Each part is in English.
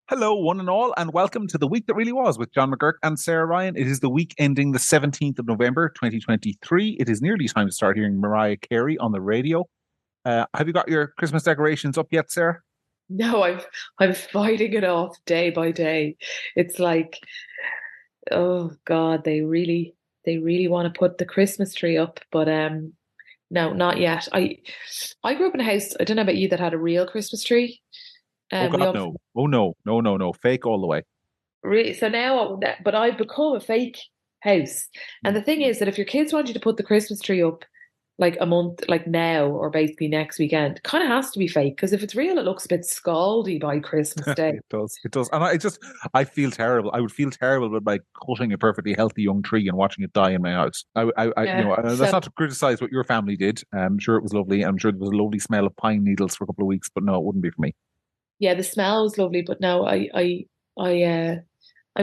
Hello, one and all, and welcome to the week that really was with John McGurk and Sarah Ryan. It is the week ending the 17th of November, 2023. It is nearly time to start hearing Mariah Carey on the radio. Have you got your Christmas decorations up yet, Sarah? No, I'm fighting it off day by day. It's like, oh God, they really want to put the Christmas tree up, but no, not yet. I grew up in a house, I don't know about you, that had a real Christmas tree. Oh, We God, obviously no. Oh, no. No, no, no. Fake all the way. really so now, but I've become a fake house. And Mm. the thing is that if your kids want you to put the Christmas tree up like a month, like now or basically next weekend, kind of has to be fake because if it's real, it looks a bit scaldy by Christmas Day. It does. It does. And I feel terrible. I would feel terrible with like cutting a perfectly healthy young tree and watching it die in my house. Yeah. That's So not to criticize what your family did. I'm sure it was lovely. I'm sure there was a lovely smell of pine needles for a couple of weeks, but no, it wouldn't be for me. yeah, the smell was lovely, but no, I'm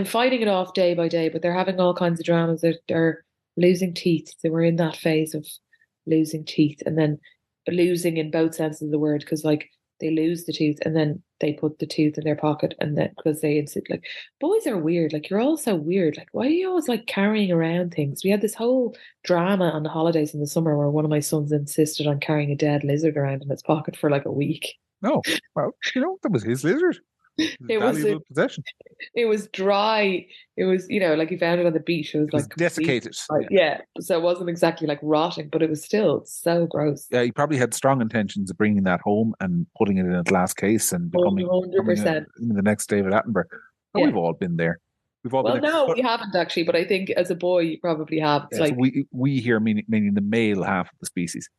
fighting it off day by day. But they're having all kinds of dramas. They're losing teeth. So we're in that phase of losing teeth, and then losing in both senses of the word, because like they lose the tooth and then they put the tooth in their pocket, and then because they insist, like boys are weird. Like you're all so weird. Like why are you always like carrying around things? We had this whole drama on the holidays in the summer where one of my sons insisted on carrying a dead lizard around in his pocket for like a week. No. Well, that was his lizard. His It was valuable possession. it was dry. It was, like he found it on the beach. It was It was like completely desiccated. dry. Yeah. So it wasn't exactly like rotting, but it was still so gross. Yeah, he probably had strong intentions of bringing that home and putting it in a glass case and becoming 100%. the next David Attenborough. And Yeah. we've all been there. We've all been Well, there. no, But we haven't actually, but I think as a boy you probably have. It's yes, like, we here meaning the male half of the species.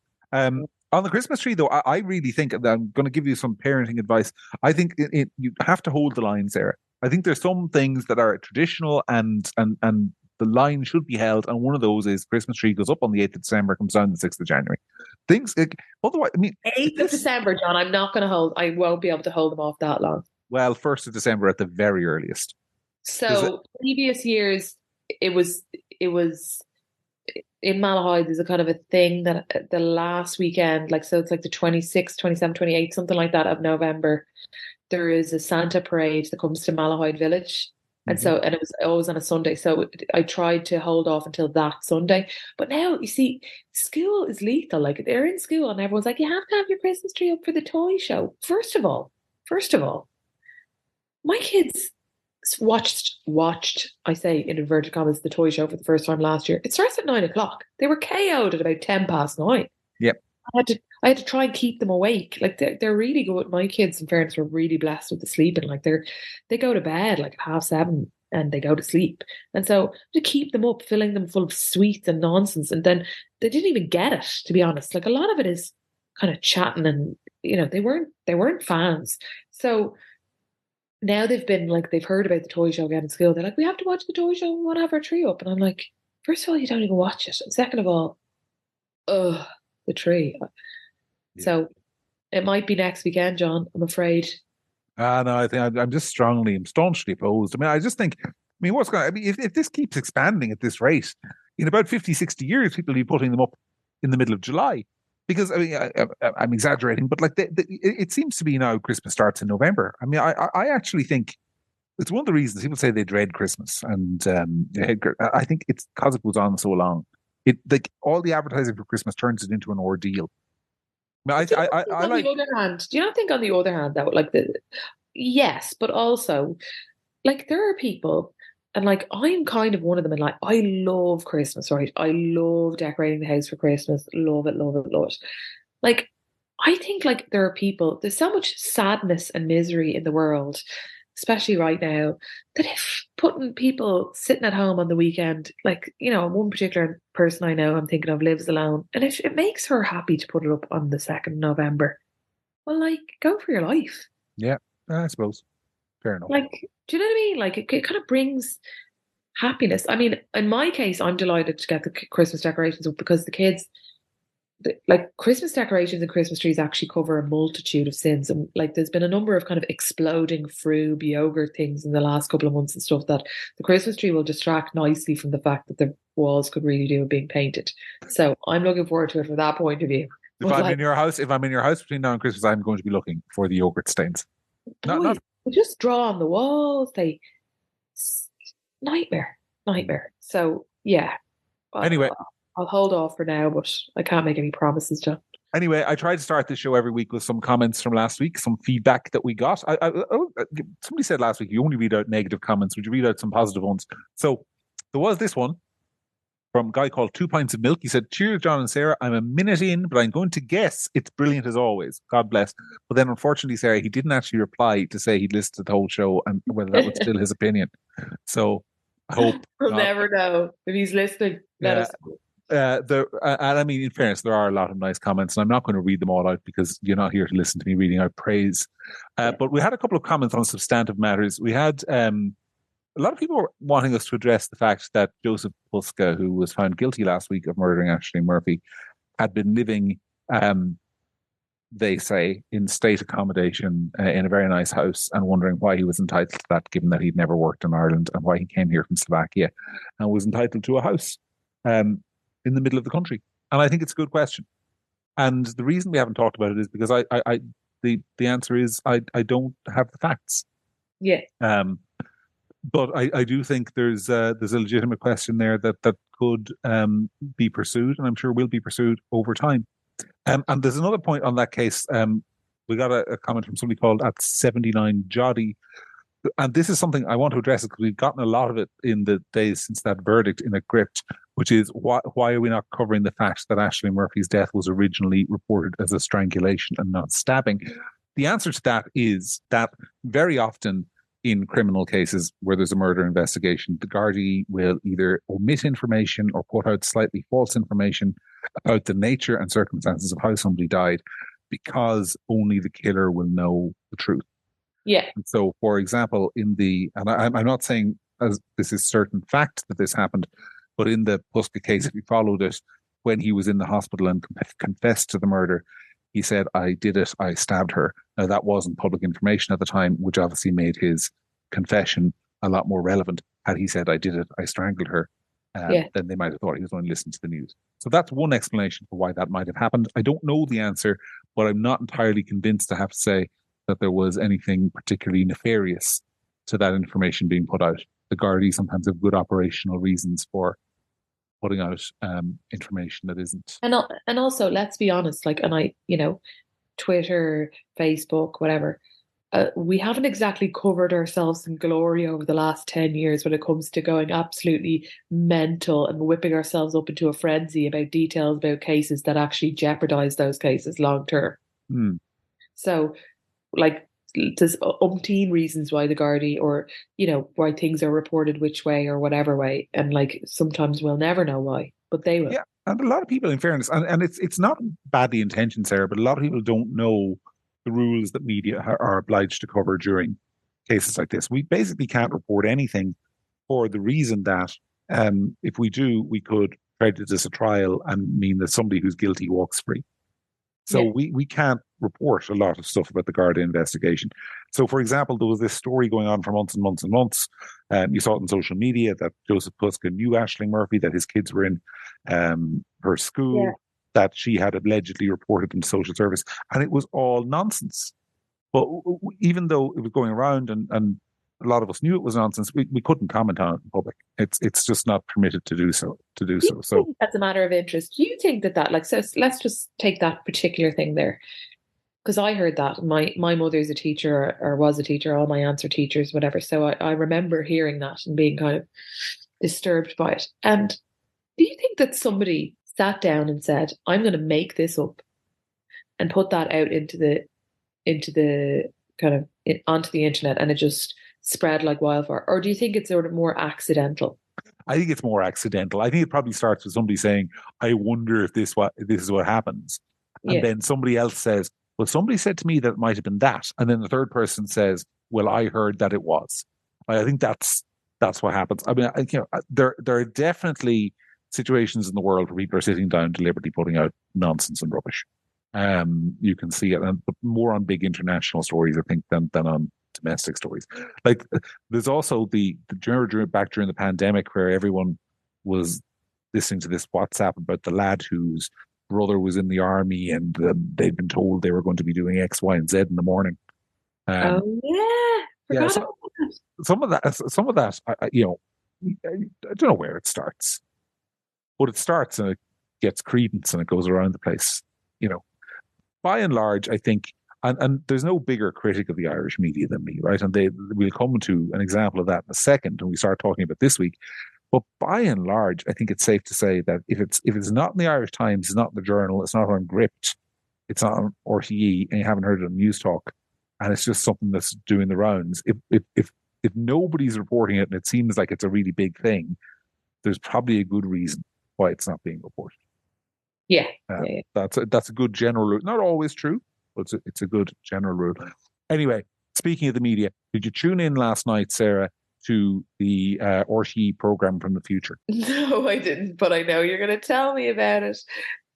On the Christmas tree, though, I really think that I'm going to give you some parenting advice. I think you have to hold the line, Sarah. I think there's some things that are traditional and the line should be held, and one of those is Christmas tree goes up on the 8th of December, comes down the 6th of January. Things like, otherwise, I mean, 8th of this December, John. I won't be able to hold them off that long. well, 1st of December at the very earliest. Because So previous years, it was in Malahide, there's a kind of a thing that the last weekend, like, so it's like the 26th, 27th, 28th, something like that of November, there is a Santa parade that comes to Malahide Village. And it was always on a Sunday. So I tried to hold off until that Sunday. But now, you see, school is lethal. Like they're in school and everyone's like, you have to have your Christmas tree up for the toy show. First of all, my kids watched, I say in inverted commas, the toy show for the first time last year. It starts at 9 o'clock. They were KO'd at about 10 past 9. Yep. I had to try and keep them awake. Like they're really good. My kids, in fairness, were really blessed with the sleeping. Like they go to bed like at 7:30 and they go to sleep. And so to keep them up, filling them full of sweets and nonsense, and then they didn't even get it, to be honest. Like a lot of it is kind of chatting, and they weren't fans. So now they've been like they've heard about the toy show again in school. They're like, we have to watch the toy show. We want to have our tree up. And I'm like, first of all, you don't even watch it. And second of all, ugh, the tree. Yeah. So it might be next weekend, John. I'm afraid. No, I think I'm just I'm staunchly opposed. I mean, I just think, I mean, I mean, if this keeps expanding at this rate, in about 50, 60 years, people will be putting them up in the middle of July. Because, I mean, I'm exaggerating, but like it seems to be now Christmas starts in November. I mean, I actually think it's one of the reasons people say they dread Christmas. And I think it's because it goes on so long. It like all the advertising for Christmas turns it into an ordeal. I mean, But do you not think I on like. the other hand, do you not think on the other hand that like yes, but also like there are people, and like I'm kind of one of them, and like I love Christmas, right? I love decorating the house for Christmas. Love it, love it, love it. Like I think like there are people, there's so much sadness and misery in the world, especially right now, that if putting people sitting at home on the weekend, like, one particular person I know I'm thinking of lives alone, and if it makes her happy to put it up on the 2nd of November, well, like, go for your life. Yeah, I suppose. Fair enough. Like, do you know what I mean? Like, it kind of brings happiness. I mean, in my case, I'm delighted to get the Christmas decorations up because the kids, like Christmas decorations and Christmas trees actually cover a multitude of sins. And like there's been a number of kind of exploding frube yogurt things in the last couple of months and stuff that the Christmas tree will distract nicely from the fact that the walls could really do with being painted. So I'm looking forward to it from that point of view. If But I'm like, in your house, if I'm in your house between now and Christmas, I'm going to be looking for the yogurt stains. Not boys, They just draw on the walls. Nightmare, nightmare. So yeah, Anyway, I'll hold off for now, but I can't make any promises, John. Anyway, I try to start this show every week with some comments from last week, some feedback that we got. Somebody said last week you only read out negative comments. Would you read out some positive ones? So there was this one from a guy called 2 Pints of Milk. He said, "Cheers, John and Sarah. I'm a minute in, but I'm going to guess it's brilliant as always. God bless." But then, unfortunately, Sarah, he didn't actually reply to say he'd listened to the whole show and whether that was still his opinion. So I hope We'll not. never know if he's listening. Let us know. And I mean, in fairness, there are a lot of nice comments, and I'm not going to read them all out because you're not here to listen to me reading out praise. But we had a couple of comments on substantive matters. We had a lot of people were wanting us to address the fact that Joseph Puska, who was found guilty last week of murdering Ashling Murphy, had been living, they say, in state accommodation in a very nice house, and wondering why he was entitled to that, given that he'd never worked in Ireland, and why he came here from Slovakia and was entitled to a house in the middle of the country. And I think it's a good question. And the reason we haven't talked about it is because the answer is I don't have the facts. Yeah. But I do think there's a legitimate question there that could be pursued, and I'm sure will be pursued over time. And there's another point on that case. We got a comment from somebody called at 79 Joddy. And this is something I want to address because we've gotten a lot of it in the days since that verdict in a Gript, which is why are we not covering the fact that Ashling Murphy's death was originally reported as a strangulation and not stabbing? The answer to that is that very often in criminal cases where there's a murder investigation, the Gardaí will either omit information or put out slightly false information about the nature and circumstances of how somebody died because only the killer will know the truth. Yeah. And so, for example, and I'm not saying as this is certain fact that this happened, but in the Puska case, if you followed it, when he was in the hospital and confessed to the murder, he said, "I did it, I stabbed her." Now, that wasn't public information at the time, which obviously made his confession a lot more relevant. Had he said, "I did it, I strangled her," then they might have thought he was only listening to the news. So that's one explanation for why that might have happened. I don't know the answer, but I'm not entirely convinced, I have to say, that there was anything particularly nefarious to that information being put out. The Gardaí sometimes have good operational reasons for putting out information that isn't. And also, let's be honest, Twitter, Facebook, whatever, we haven't exactly covered ourselves in glory over the last 10 years when it comes to going absolutely mental and whipping ourselves up into a frenzy about details about cases that actually jeopardize those cases long term. So, there's umpteen reasons why the Gardaí or, why things are reported which way or whatever way. And sometimes we'll never know why, but they will. Yeah. And a lot of people, in fairness, and it's not badly intentioned, Sarah, but a lot of people don't know the rules that media are obliged to cover during cases like this. We basically can't report anything for the reason that if we do, we could prejudice a trial and mean that somebody who's guilty walks free. So we can't report a lot of stuff about the Garda investigation. So, for example, there was this story going on for months and months and months. You saw it on social media that Joseph Puska knew Ashling Murphy, that his kids were in her school, that she had allegedly reported them to social service. And it was all nonsense. But even though it was going around and a lot of us knew it was nonsense, we couldn't comment on it in public. It's just not permitted to do so. So that's a matter of interest. Do you think that so let's just take that particular thing there, because I heard that my mother's a teacher or was a teacher. All my aunts are teachers, whatever. So I remember hearing that and being kind of disturbed by it. And do you think that somebody sat down and said, "I'm going to make this up," and put that out into the kind of onto the internet, and it just spread like wildfire? Or do you think it's sort of more accidental? I think it's more accidental. I think it probably starts with somebody saying, "I wonder if this is what happens," and then somebody else says, "Well, somebody said to me that it might have been that," and then the third person says, "Well, I heard that it was." I think that's what happens. I mean, there are definitely situations in the world where people are sitting down deliberately putting out nonsense and rubbish. You can see it, and more on big international stories, I think, than on domestic stories. There's also back during the pandemic where everyone was listening to this WhatsApp about the lad whose brother was in the army and they'd been told they were going to be doing X, Y, and Z in the morning. Oh yeah. Yeah, Forgot so about that. some of that, I don't know where it starts, but it starts and it gets credence and it goes around the place. You know, by and large, I think, and there's no bigger critic of the Irish media than me, right? And we'll come to an example of that in a second when we start talking about this week. But by and large, I think it's safe to say that if it's not in the Irish Times, it's not in the Journal, it's not on Gript, it's not on RTE, and you haven't heard it on News Talk, and it's just something that's doing the rounds. If nobody's reporting it and it seems like it's a really big thing, there's probably a good reason why it's not being reported. Yeah, yeah. That's a good general rule. Not always true, but it's a good general rule. Anyway, speaking of the media, did you tune in last night, Sarah, to the RTE program from the future? No, I didn't, but I know you're going to tell me about it.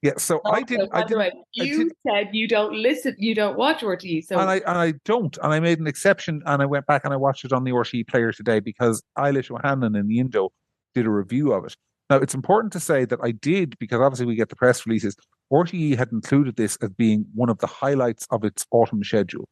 Yeah, so I Also, did. I by the didn't. way, I you did, said you don't listen, you don't watch RTE, so and I don't. And I made an exception, and I went back and I watched it on the RTE player today because Eilish O'Hanlon in the Indo did a review of it. Now, it's important to say that I did because obviously we get the press releases. RTE had included this as being one of the highlights of its autumn schedule.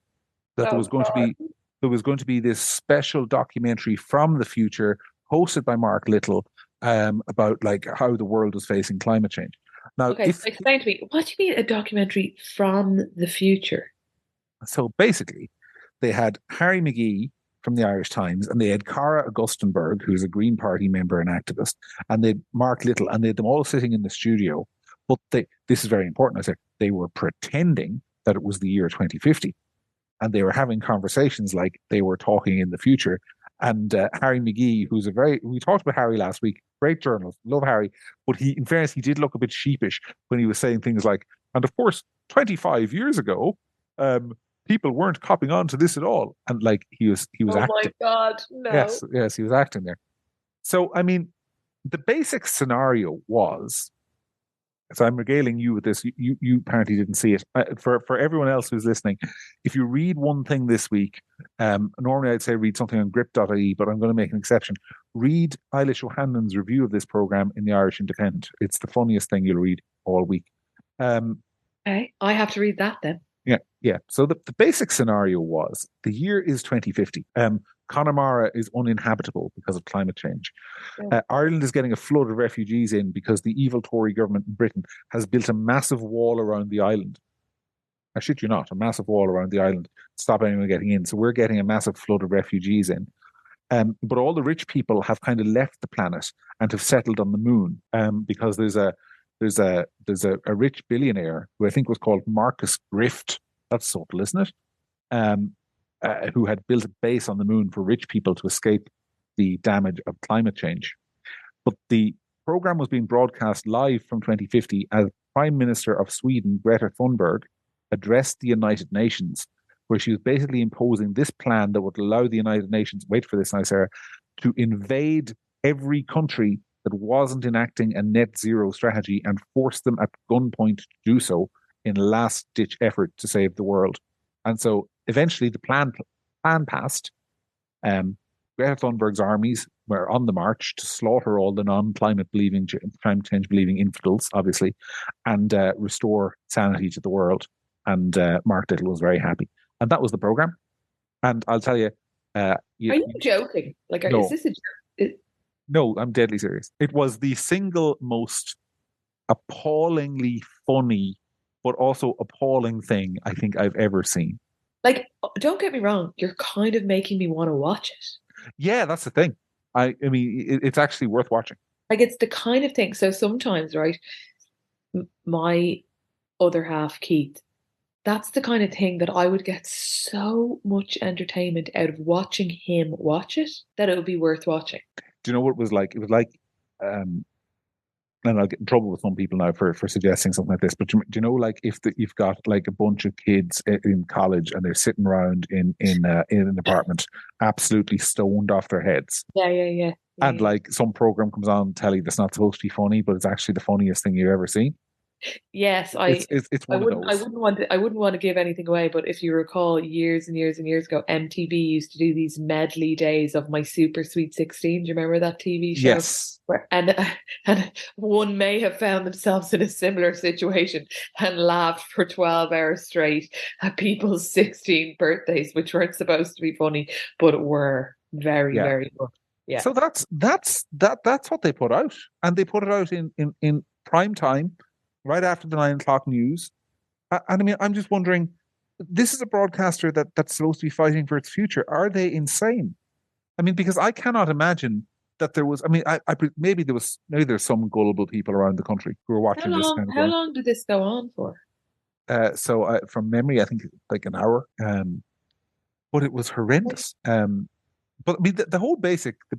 That oh God. there was going to be this special documentary from the future hosted by Mark Little about like how the world was facing climate change. Now, Okay, so if explain to me, what do you mean a documentary from the future? so, basically, they had Harry McGee from the Irish Times, and they had Cara Augustenberg, who's a Green Party member and activist, and they had Mark Little, and they had them all sitting in the studio. But this is very important. I said they were pretending that it was the year 2050, and they were having conversations like they were talking in the future. And Harry McGee, we talked about Harry last week, great journalist, love Harry, but in fairness, he did look a bit sheepish when he was saying things like, and of course, 25 years ago, um, people weren't copping on to this at all. And like he was Oh my acting. God, no. Yes, he was acting there. So, I mean, the basic scenario was, so I'm regaling you with this. You apparently didn't see it. For everyone else who's listening, if you read one thing this week, normally I'd say read something on grip.ie, but I'm going to make an exception. Read Eilish O'Hanlon's review of this program in the Irish Independent. It's the funniest thing you'll read all week. Okay, I have to read that then. Yeah. So the basic scenario was the year is 2050. Connemara is uninhabitable because of climate change. Yeah. Ireland is getting a flood of refugees in because the evil Tory government in Britain has built a massive wall around the island. I shit you not, a massive wall around the island to stop anyone getting in. So we're getting a massive flood of refugees in. But all the rich people have kind of left the planet and have settled on the moon because there's a rich billionaire who I think was called Marcus Grift. That's subtle, isn't it? Who had built a base on the moon for rich people to escape the damage of climate change. But the program was being broadcast live from 2050 as Prime Minister of Sweden, Greta Thunberg, addressed the United Nations, where she was basically imposing this plan that would allow the United Nations, wait for this now, Sarah, to invade every country that wasn't enacting a net zero strategy and force them at gunpoint to do so in a last ditch effort to save the world. And so eventually the plan passed. Greta Thunberg's armies were on the march to slaughter all the non-climate believing, climate change believing infidels, obviously, and restore sanity to the world. And Mark Little was very happy. And that was the program. And I'll tell you, Are you joking? Like, is no, this a joke? no, I'm deadly serious. It was the single most appallingly funny, but also appalling thing I think I've ever seen. Like, don't get me wrong, you're kind of making me want to watch it. Yeah, that's the thing. I mean, it's actually worth watching. Like, it's the kind of thing. So sometimes, right, my other half, Keith, that's the kind of thing that I would get so much entertainment out of watching him watch it that it would be worth watching. Do you know what it was like? It was like, and I'll get in trouble with some people now for suggesting something like this. But do you know, like if you've got like a bunch of kids in college and they're sitting around in an apartment, absolutely stoned off their heads, Yeah. and like some program comes on telly that's not supposed to be funny, but it's actually the funniest thing you've ever seen. Yes, It's one of those. I wouldn't want to give anything away, but if you recall years and years and years ago, MTV used to do these medley days of My Super Sweet 16. Do you remember that TV show? Yes. Where, and one may have found themselves in a similar situation and laughed for 12 hours straight at people's 16 birthdays, which weren't supposed to be funny, but were very, Yeah. very good. Yeah. So that's what they put out, and they put it out in prime time, right after the 9 o'clock news. And I mean, I'm just wondering, this is a broadcaster that's supposed to be fighting for its future. Are they insane? I mean, because I cannot imagine that there was. I mean, maybe there's some gullible people around the country who are watching this kind of How going. long did this go on for? So from memory, I think like an hour. But it was horrendous. But I mean, the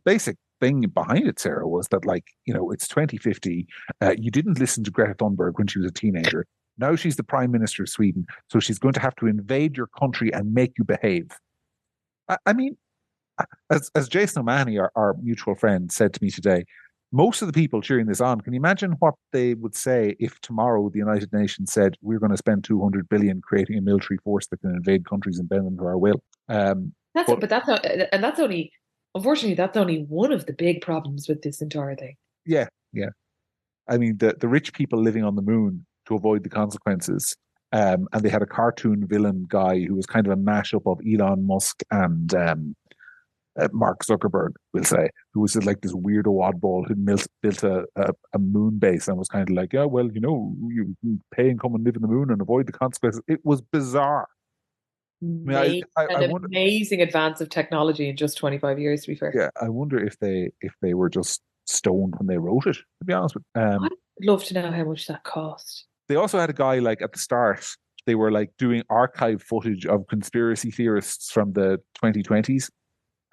basic thing behind it, Sarah, was that like it's 2050. You didn't listen to Greta Thunberg when she was a teenager. Now she's the prime minister of Sweden, so she's going to have to invade your country and make you behave. I mean, as Jason O'Mahony, our mutual friend, said to me today, most of the people cheering this on, can you imagine what they would say if tomorrow the United Nations said we're going to spend 200 billion creating a military force that can invade countries and bend them to our will? That's not, and that's only, unfortunately, that's only one of the big problems with this entire thing. Yeah, yeah. I mean, the rich people living on the moon to avoid the consequences. And they had a cartoon villain guy who was kind of a mashup of Elon Musk and Mark Zuckerberg, we'll say, who was like this weirdo oddball who built a moon base and was kind of like, yeah, well, you pay and come and live in the moon and avoid the consequences. It was bizarre. I mean, I An wonder, amazing advance of technology in just 25 years, to be fair. yeah, I wonder if they were just stoned when they wrote it, to be honest with I'd love to know how much that cost. They also had a guy like at the start, they were like doing archive footage of conspiracy theorists from the 2020s.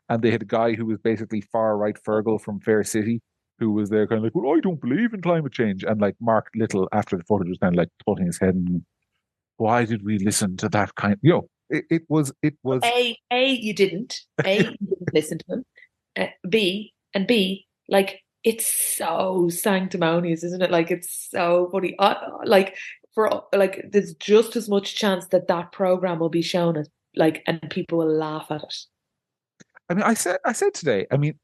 And they had a guy who was basically far right Fergal from Fair City, who was there kind of like, well, I don't believe in climate change. And like Mark Little, after the footage, was kind of like putting his head in, why did we listen to that kind? It was. You didn't. You didn't listen to them. B, like, it's so sanctimonious, isn't it? Like, it's so funny. There's just as much chance that program will be shown as and people will laugh at it. I mean, I said today, I mean,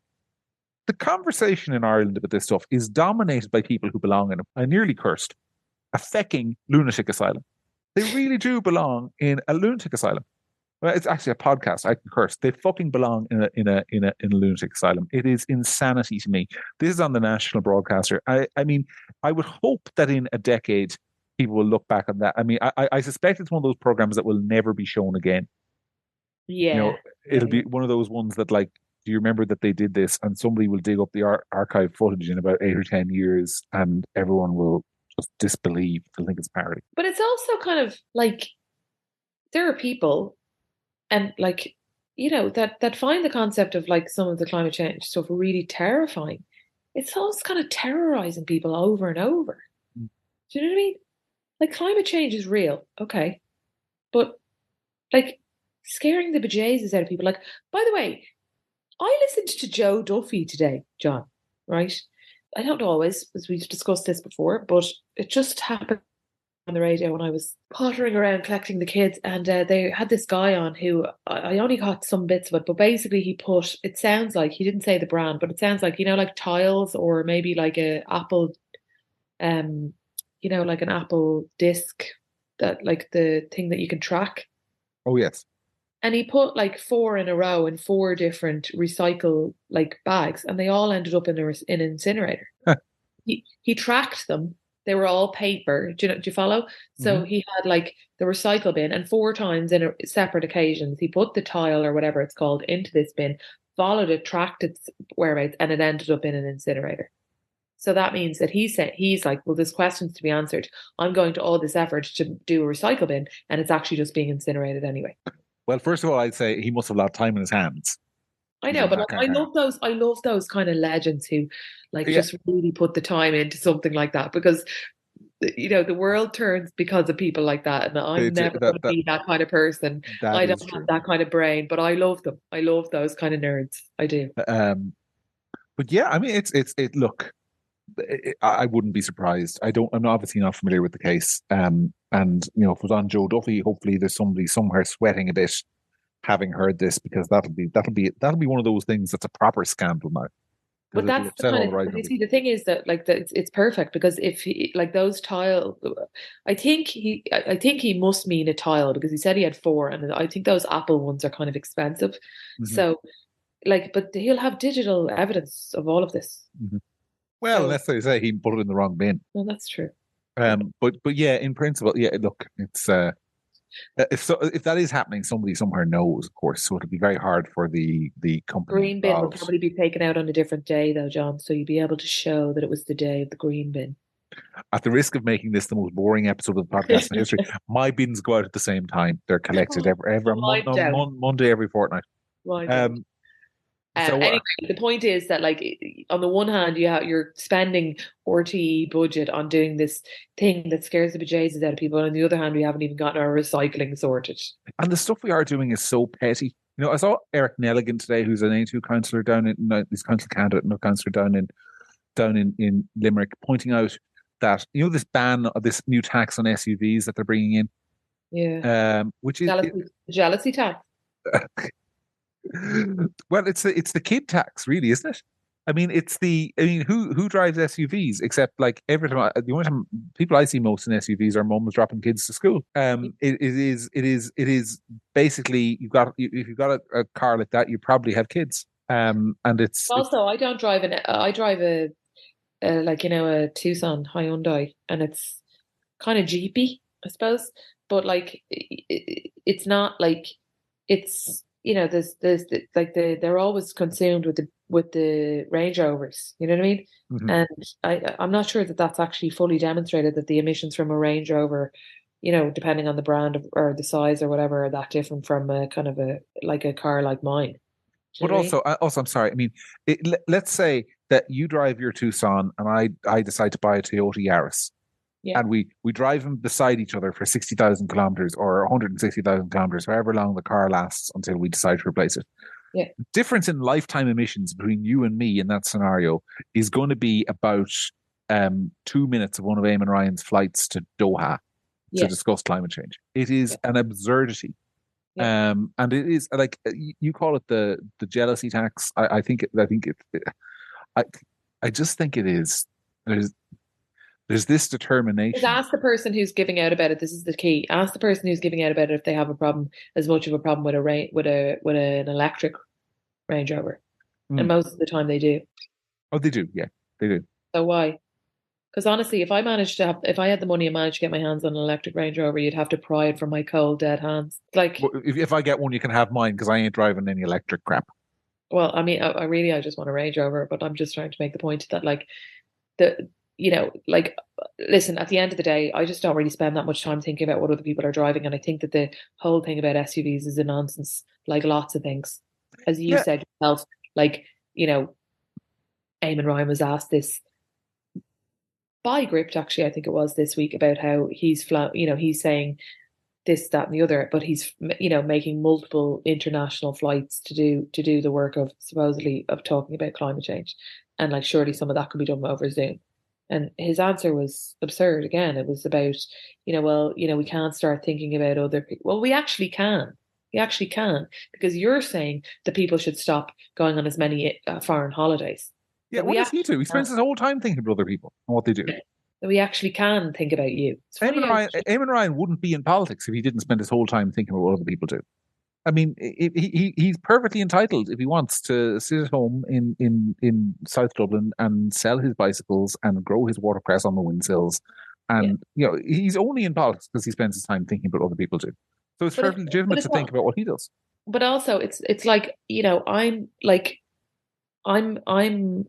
the conversation in Ireland about this stuff is dominated by people who belong in I nearly cursed a fecking lunatic asylum. They really do belong in a lunatic asylum. Well, it's actually a podcast. I can curse. They fucking belong in a lunatic asylum. It is insanity to me. This is on the national broadcaster. I mean, I would hope that in a decade people will look back on that. I mean, I suspect it's one of those programs that will never be shown again. Yeah. It'll be one of those ones that, like, do you remember that they did this? And somebody will dig up the archive footage in about 8 or 10 years, and everyone will just disbelieve. They'll think it's parody. But it's also kind of like there are people, and that find the concept of like some of the climate change stuff really terrifying. It's always kind of terrorizing people over and over. Do you know what I mean? Like, climate change is real, okay, but like scaring the bejesus out of people. Like, by the way, I listened to Joe Duffy today, John, right? I don't always, as we've discussed this before, but it just happened on the radio when I was pottering around collecting the kids, and they had this guy on who I only got some bits of it, but basically it sounds like, he didn't say the brand, but it sounds like, like tiles, or maybe like a Apple, like an Apple disc, that like the thing that you can track. Oh, yes. And he put like 4 in a row in 4 different recycle like bags, and they all ended up in an incinerator. He tracked them. They were all paper. Do you follow? So he had like the recycle bin, and 4 times in separate occasions, he put the tile or whatever it's called into this bin, followed it, tracked its whereabouts, and it ended up in an incinerator. So that means that he's like, well, there's questions to be answered. I'm going to all this effort to do a recycle bin, and it's actually just being incinerated anyway. Well, first of all, I'd say he must have a lot of time in his hands. I know, but I love those. I love those kind of legends who, just really put the time into something like that, because the world turns because of people like that, and I'm never going to be that kind of person. I don't have that kind of brain, but I love them. I love those kind of nerds. I do. But yeah, I mean, it's look. I wouldn't be surprised. I'm obviously not familiar with the case. And if it was on Joe Duffy, hopefully there's somebody somewhere sweating a bit having heard this, because that'll be one of those things that's a proper scandal now, But because it'll that's the upset all kind the of, right but you people. see, the thing is that like that it's perfect because if he like those tile, I think he must mean a tile because he said he had four, and I think those Apple ones are kind of expensive. Hmm. So like, but he'll have digital evidence of all of this. Hmm. Well, So unless they say he put it in the wrong bin. well, that's true. But But yeah, in principle, yeah. Look, it's if that is happening, somebody somewhere knows, of course. So it'll be very hard for the company green bin will involved. probably be taken out on a different day, though, John. So you'd be able to show that it was the day of the green bin. At the risk of making this the most boring episode of the podcast in history, my bins go out at the same time. They're collected every Mine don't. Monday every fortnight. Mine don't. Um, so Anyway, the point is that, like, on the one hand, you're spending RTE budget on doing this thing that scares the bejesus out of people, and on the other hand, we haven't even gotten our recycling sorted. and the stuff we are doing is so petty. I saw Eric Nelligan today, who's an A2 councillor down in no, he's council candidate, no councillor down in Limerick, pointing out that this ban, this new tax on SUVs that they're bringing in, Yeah, which is jealousy tax. well, it's the kid tax, really, isn't it? Who drives SUVs except like every time the only time people I see most in SUVs are mums dropping kids to school. It is basically if you've got a car like that, you probably have kids. And it's Also, I don't drive I drive a Tucson Hyundai, and it's kind of jeepy, I suppose. But like, it's not like it's they're always consumed with the Range Rovers. You know what I mean? Mhm. And I'm not sure that that's actually fully demonstrated that the emissions from a Range Rover, depending on the brand or the size or whatever, are that different from a kind of a car like mine. Do you But know what I mean? also, I'm sorry. Let's say that you drive your Tucson and I decide to buy a Toyota Yaris, Yeah, and we drive them beside each other for 60,000 kilometers or 160,000 kilometers, however long the car lasts until we decide to replace it. yeah, The difference in lifetime emissions between you and me in that scenario is going to be about 2 minutes of one of Eamon Ryan's flights to Doha to yeah, discuss climate change. It is yeah, an absurdity. yeah. And it is like you call it the jealousy tax. I I just think it is. There's this Just determination. ask the person who's giving out about it. This is the key. Ask the person who's giving out about it if they have a problem, as much of a problem with an electric Range Rover, and Mm. most of the time they do. Oh, they do. Yeah, they do. So why? Because honestly, if I had the money and managed to get my hands on an electric Range Rover, you'd have to pry it from my cold dead hands. Like, Well, if I get one, you can have mine because I ain't driving any electric crap. well, I mean, I just want a Range Rover, but I'm just trying to make the point that like the like, listen, at the end of the day, I just don't really spend that much time thinking about what other people are driving, and I think that the whole thing about SUVs is a nonsense, like lots of things. As you Yeah, said yourself, like, you know Eamon Ryan was asked this by Gript, actually, I think it was this week, about how he's saying this, that, and the other, but he's making multiple international flights to do the work of supposedly of talking about climate change, and like surely some of that can be done over Zoom. And his answer was absurd. Again, it was about we can't start thinking about other people. Well, we actually can. We actually can, because you're saying that people should stop going on as many foreign holidays. yeah. That What we does he actually do? He can. spends his whole time thinking about other people and what they do. That we actually can think about you. It's funny how Eamon Ryan wouldn't be in politics if he didn't spend his whole time thinking about what other people do. He's perfectly entitled if he wants to sit at home in South Dublin and sell his bicycles and grow his watercress on the windsills. yeah. And he's only in politics because he spends his time thinking about what other people do. So it's But it's perfectly but legitimate it's to think not. about what he does. But also, it's like, I'm like, I'm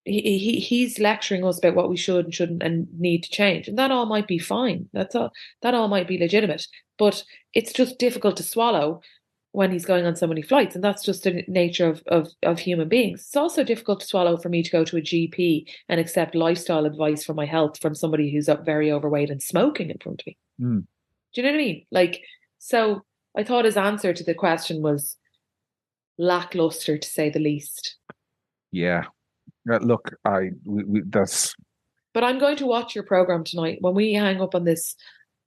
he's lecturing us about what we should and shouldn't and need to change, and that all might be fine. That all might be legitimate, but it's just difficult to swallow when he's going on so many flights, and that's just the nature of human beings. It's also difficult to swallow for me to go to a GP and accept lifestyle advice for my health from somebody who's up very overweight and smoking in front of me. Mm, Do you know what I mean? Like, so I thought his answer to the question was lackluster, to say the least. yeah. Look, that's But I'm going to watch your program tonight. When we hang up on this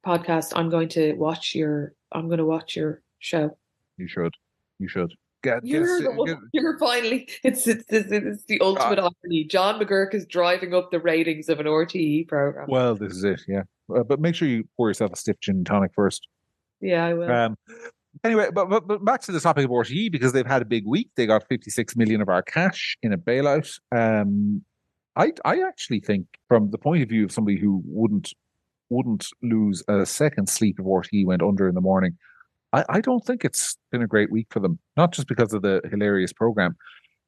podcast, I'm going to watch your show. you should, you should get You're the one. You're finally. It's the ultimate irony. John McGurk is driving up the ratings of an RTE program. Well, this is it, yeah. But make sure you pour yourself a stiff gin and tonic first. Yeah, I will. Anyway, but back to the topic of RTE, because they've had a big week. They got 56 million of our cash in a bailout. I actually think, from the point of view of somebody who wouldn't lose a second sleep if RTE went under in the morning, I don't think it's been a great week for them. Not just because of the hilarious program,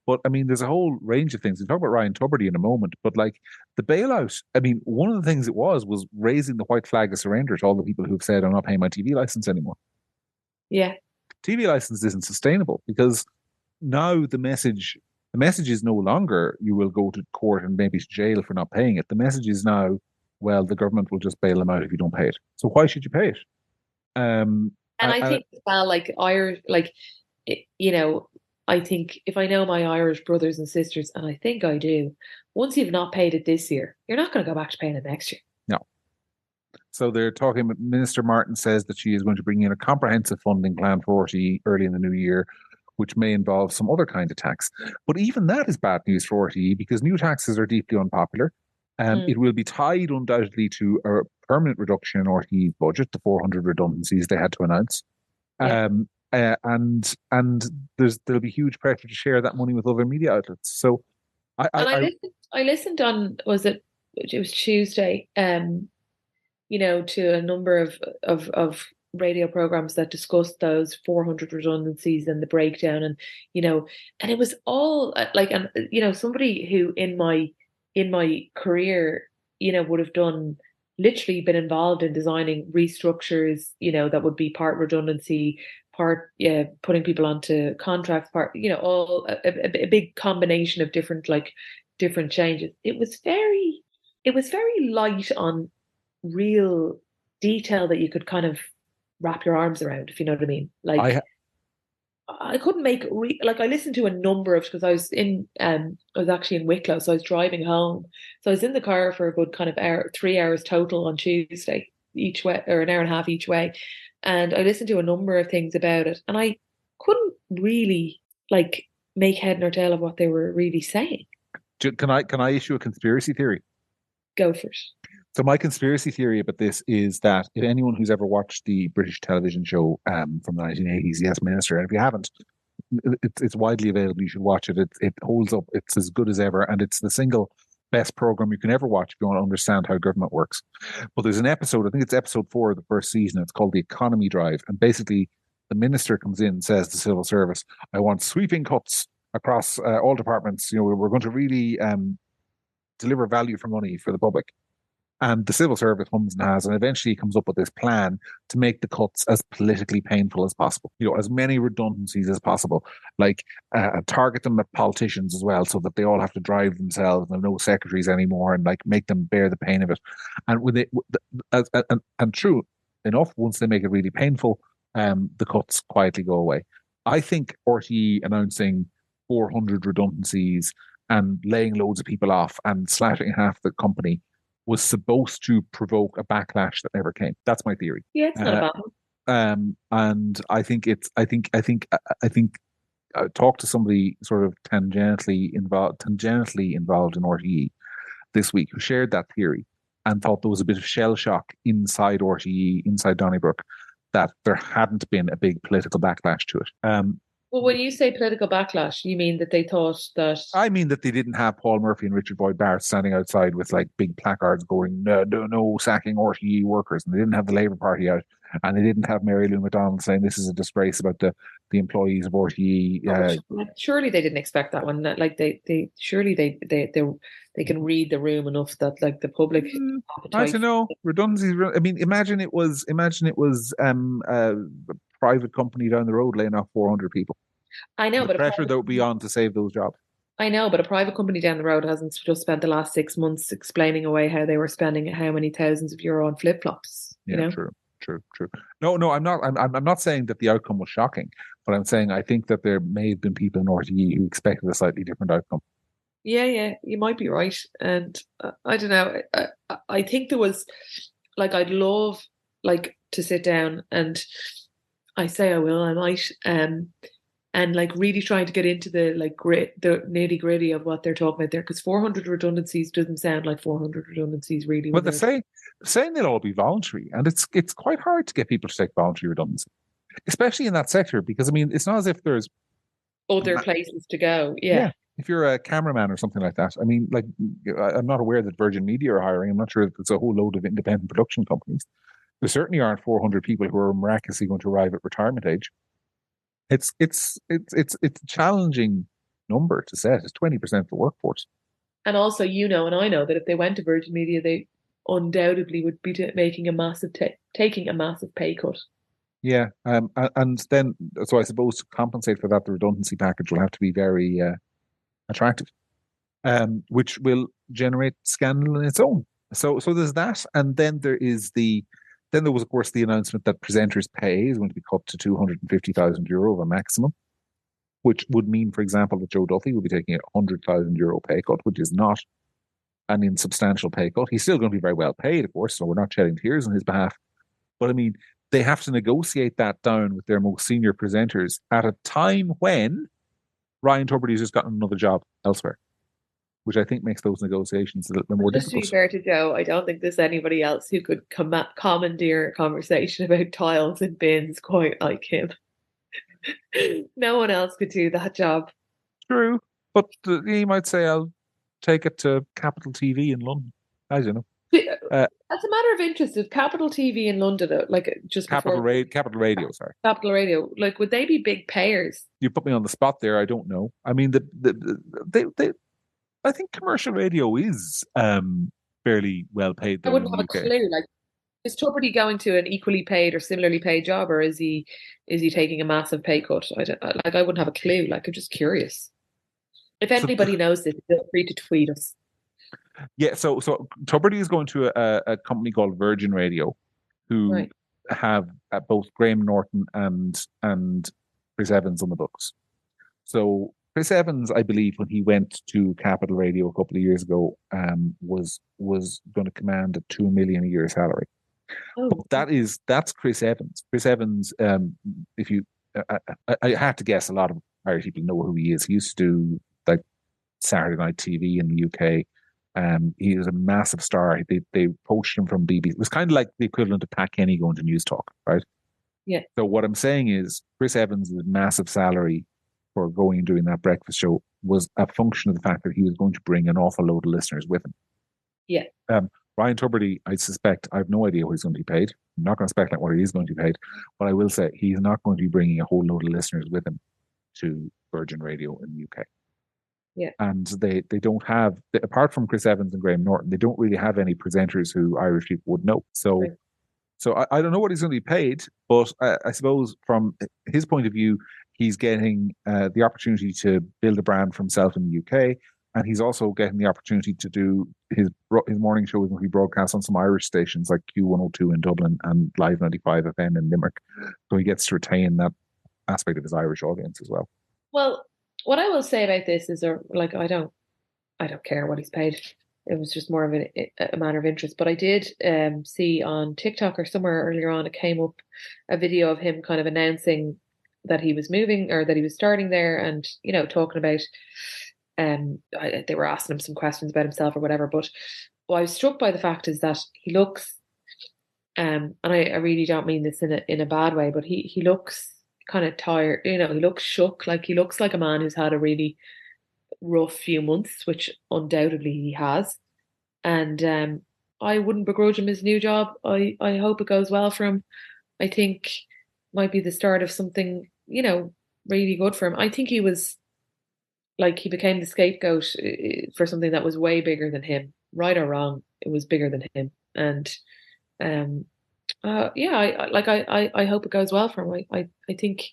but I mean, there's a whole range of things. We'll talk about Ryan Tubridy in a moment, but like the bailout, I mean, one of the things it was raising the white flag of surrender to all the people who've said, I'm not paying my TV license anymore. Yeah. TV license isn't sustainable, because now the message is no longer you will go to court and maybe to jail for not paying it. The message is now, well, the government will just bail them out if you don't pay it. So why should you pay it? And I think as well, like Irish, like, you know, I think if I know my Irish brothers and sisters, and I think I do, once you've not paid it this year, you're not going to go back to paying it next year. No. So they're talking, Minister Martin says that she is going to bring in a comprehensive funding plan for RTE early in the new year, which may involve some other kind of tax. But even that is bad news for RTE, because new taxes are deeply unpopular. It will be tied undoubtedly to a permanent reduction in RTE's budget, the 400 redundancies they had to announce. Yeah. And there'll be huge pressure to share that money with other media outlets. So I listened on, it was Tuesday, you know, to a number of radio programs that discussed those 400 redundancies and the breakdown, and you know, and it was all like, and you know, somebody who in my career, you know, would have literally been involved in designing restructures, you know, that would be part redundancy, part putting people onto contracts, part, you know, all a big combination of different changes. It was very light on real detail that you could kind of wrap your arms around, if you know what I mean. Like I couldn't make I listened to a number of, because I was actually in Wicklow, so I was driving home. So I was in the car for a good kind of 3 hours total on Tuesday each way, or an hour and a half each way. And I listened to a number of things about it, and I couldn't really like make head nor tail of what they were really saying. Can I issue a conspiracy theory? Go for it. So my conspiracy theory about this is that if anyone who's ever watched the British television show from the 1980s, Yes Minister, and if you haven't, it's widely available. You should watch it. It holds up. It's as good as ever, and it's the single best program you can ever watch if you want to understand how government works. But there's an episode, I think it's episode 4 of the first season. It's called The Economy Drive, and basically the minister comes in and says to civil service, "I want sweeping cuts across all departments. You know, we're going to really deliver value for money for the public." And the civil service hums and has, and eventually comes up with this plan to make the cuts as politically painful as possible. You know, as many redundancies as possible, like target them at politicians as well, so that they all have to drive themselves and have no secretaries anymore, and like make them bear the pain of it. And with it, and true enough, once they make it really painful, the cuts quietly go away. I think RTE announcing 400 redundancies and laying loads of people off and slashing half the company was supposed to provoke a backlash that never came. That's my theory. Yeah, it's not a bad one. And I think talk to somebody sort of tangentially involved in RTE this week who shared that theory and thought there was a bit of shell shock inside RTE, inside Donnybrook, that there hadn't been a big political backlash to it. Well, when you say political backlash, you mean that they thought that... I mean that they didn't have Paul Murphy and Richard Boyd Barrett standing outside with like big placards going, no sacking RTE workers. And they didn't have the Labour Party out. And they didn't have Mary Lou McDonald saying this is a disgrace about the employees of RTE. Surely they didn't expect that one. Like they can read the room enough that like the public... I don't know. Redundancies. I mean, imagine it was a private company down the road laying off 400 people. I know, but the pressure that would be on to save those jobs. I know, but a private company down the road hasn't just spent the last 6 months explaining away how they were spending how many thousands of euro on flip flops. Yeah, you know? True. No, I'm not saying that the outcome was shocking, but I'm saying I think that there may have been people in RTE who expected a slightly different outcome. Yeah, you might be right. And I don't know. I think there was like I'd love like to sit down and I say I will, I might, and like really trying to get into the like the nitty gritty of what they're talking about there, because 400 redundancies doesn't sound like 400 redundancies really Well, when they're they're saying they'll all be voluntary, and it's quite hard to get people to take voluntary redundancy, especially in that sector, because I mean, it's not as if there's other places to go. yeah. Yeah. If you're a cameraman or something like that, I mean, like I'm not aware that Virgin Media are hiring. I'm not sure if it's a whole load of independent production companies. There certainly aren't 400 people who are miraculously going to arrive at retirement age. It's a challenging number to set. It's 20% of the workforce. And also, and I know that if they went to Virgin Media, they undoubtedly would be making a massive taking a massive pay cut. Yeah, and then so I suppose to compensate for that, the redundancy package will have to be very attractive, which will generate scandal in its own. So there's that, and then there was of course the announcement that presenters' pay is going to be cut to €250,000 of a maximum, which would mean, for example, that Joe Duffy will be taking a €100,000 pay cut, which is not an insubstantial pay cut. He's still going to be very well paid, of course, so we're not shedding tears on his behalf. But I mean, they have to negotiate that down with their most senior presenters at a time when Ryan Tubridy's just gotten another job elsewhere, which I think makes those negotiations a little bit more Just to be difficult. fair to Joe, I don't think there's anybody else who could commandeer a conversation about tiles and bins quite like him. No one else could do that job. True, but he might say, "I'll take it to Capital TV in London." I don't know. As a matter of interest, if Capital TV in London, like just before Capital Radio. Sorry, Capital Radio, like would they be big payers? you put me on the spot there. I don't know. I mean, they I think commercial radio is fairly well paid I though in wouldn't the have a UK. clue. Like, is Tubridy going to an equally paid or similarly paid job, or is he taking a massive pay cut? I wouldn't have a clue. Like, I'm just curious. If So anybody knows this, feel free to tweet us. yeah, so Tubridy is going to a company called Virgin Radio, who Right. have both Graham Norton and Chris Evans on the books. So Chris Evans, I believe, when he went to Capital Radio a couple of years ago, was going to command a $2 million a year salary. But Oh, that's Chris Evans. Chris Evans, if you, I have to guess a lot of Irish people know who he is. He used to do like Saturday Night TV in the UK. He was a massive star. They poached him from BBC. It was kind of like the equivalent of Pat Kenny going to News Talk, right? yeah, So what I'm saying is Chris Evans' massive salary for going and doing that breakfast show was a function of the fact that he was going to bring an awful load of listeners with him. yeah, Ryan Tubridy, I suspect, I have no idea what he's going to be paid. I'm not going to speculate what he is going to be paid, but I will say he's not going to be bringing a whole load of listeners with him to Virgin Radio in the UK. yeah. And they don't have, apart from Chris Evans and Graham Norton, they don't really have any presenters who Irish people would know. So Right. I don't know what he's going to be paid, but I suppose from his point of view, he's getting the opportunity to build a brand for himself in the UK, and he's also getting the opportunity to do his morning show is going to be broadcast on some Irish stations like Q102 in Dublin and Live 95 FM in Limerick. So he gets to retain that aspect of his Irish audience as well. Well, what I will say about this is, like, I don't care what he's paid. It was just more of a matter of interest. But I did see on TikTok or somewhere earlier on, it came up a video of him kind of announcing that he was moving or that he was starting there, and talking about they were asking him some questions about himself or whatever. But what I was struck by the fact is that he looks, and I really don't mean this in a bad way, but he looks kind of tired. He looks shook. Like he looks like a man who's had a really rough few months, which undoubtedly he has. And I wouldn't begrudge him his new job. I hope it goes well for him. I think might be the start of something, really good for him. I think he was like he became the scapegoat for something that was way bigger than him, right or wrong. It was bigger than him, and um, yeah, I hope it goes well for him. I think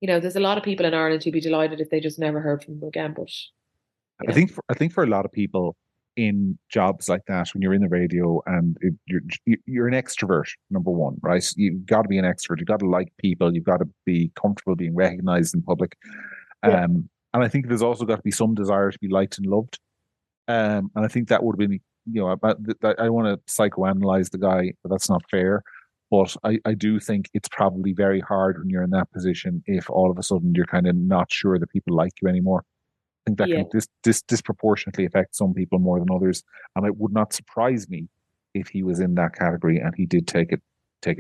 there's a lot of people in Ireland who'd be delighted if they just never heard from him again. But I think for a lot of people in jobs like that, when you're in the radio and you're an extrovert, number one, right? You've got to be an extrovert. You've got to like people. You've got to be comfortable being recognized in public. yeah, And I think there's also got to be some desire to be liked and loved. And I think that would have been, I don't want to psychoanalyze the guy, but that's not fair. But I do think it's probably very hard when you're in that position if all of a sudden you're kind of not sure that people like you anymore. I think that Yeah. can disproportionately affect some people more than others. And it would not surprise me if he was in that category and he did take it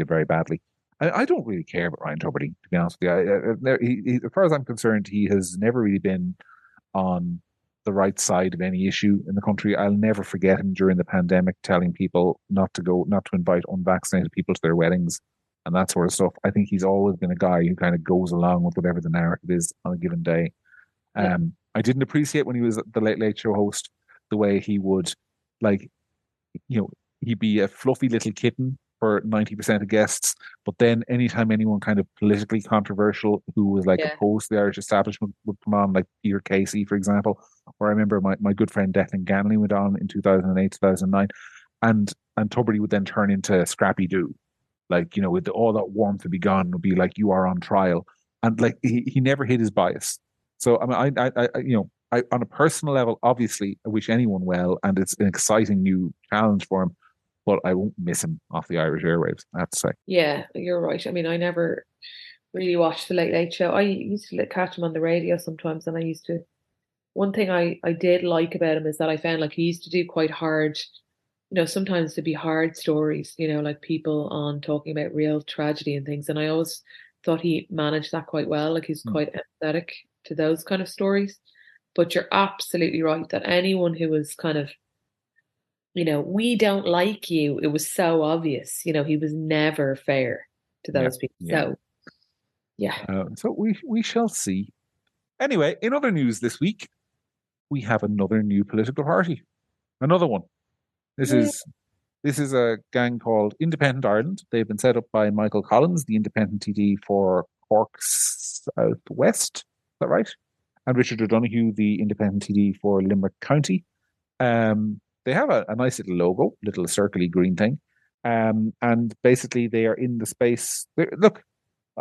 very badly. I don't really care about Ryan Tuberty, to be honest with you. As far as I'm concerned, he has never really been on the right side of any issue in the country. I'll never forget him during the pandemic telling people not to invite unvaccinated people to their weddings and that sort of stuff. I think he's always been a guy who kind of goes along with whatever the narrative is on a given day. Yeah. I didn't appreciate when he was the Late Late Show host the way he would, like, he'd be a fluffy little kitten for 90% of guests. But then anytime anyone kind of politically controversial who was like Yeah. opposed to the Irish establishment would come on, like Peter Casey, for example, or I remember my good friend Declan Ganley went on in 2008, 2009, and Tuberty would then turn into Scrappy Doo. Like, with all that warmth to be gone, would be like, you are on trial. And like, he never hid his bias. So, I mean, on a personal level, obviously, I wish anyone well, and it's an exciting new challenge for him. But I won't miss him off the Irish airwaves, I have to say. Yeah, you're right. I mean, I never really watched the Late Late Show. I used to catch him on the radio sometimes, and I used to. One thing I did like about him is that I found like he used to do quite hard, sometimes to be hard stories, like people on talking about real tragedy and things. And I always thought he managed that quite well. Like he's quite empathetic to those kind of stories. But you're absolutely right that anyone who was kind of, we don't like you, it was so obvious. He was never fair to Yeah, those people. yeah. So, yeah. So we shall see. Anyway, in other news this week, we have another new political party. Another one. This Yeah. is this is a gang called Independent Ireland. They've been set up by Michael Collins, the Independent TD for Cork Southwest. Is that right? And Richard O'Donoghue, the Independent TD for Limerick County. They have a nice little logo, little circly green thing. And basically they are in the space. Look,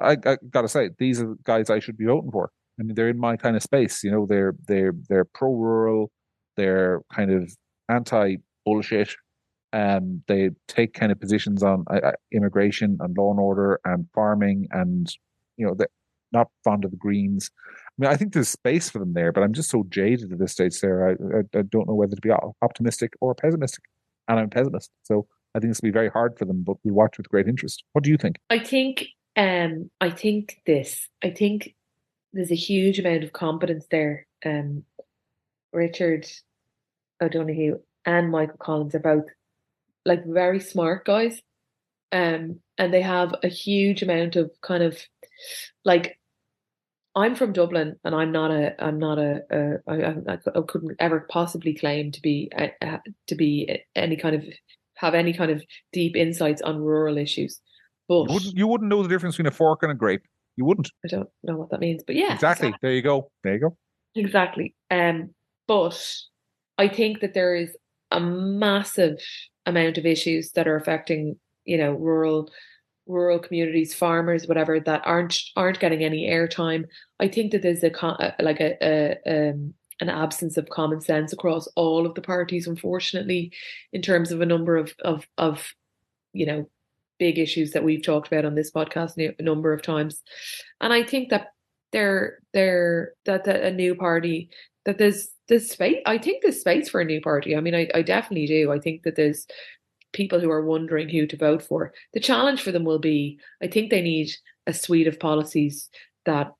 I gotta say, these are the guys I should be voting for. I mean, they're in my kind of space. They're pro rural. They're kind of anti bullshit. They take kind of positions on immigration and law and order and farming, and they're not fond of the Greens. I mean, I think there's space for them there, but I'm just so jaded at this stage, Sarah. I don't know whether to be optimistic or pessimistic, and I'm a pessimist. So I think this will be very hard for them, but we watch with great interest. What do you think? I think I think there's a huge amount of competence there. Richard O'Donoghue and Michael Collins are both like very smart guys. And they have a huge amount of kind of like, I'm from Dublin and I couldn't ever possibly claim to be any kind of have any kind of deep insights on rural issues. But You wouldn't know the difference between a fork and a grape. You wouldn't. I don't know what that means. But yeah, Exactly. There you go. There you go. exactly. But I think that there is a massive amount of issues that are affecting, rural communities, farmers, whatever, that aren't getting any airtime. I think that there's an absence of common sense across all of the parties, unfortunately, in terms of a number of big issues that we've talked about on this podcast a number of times. And I think that that a new party, that there's space. I think there's space for a new party. I mean, I definitely do. I think that there's people who are wondering who to vote for. The challenge for them will be, I think they need a suite of policies that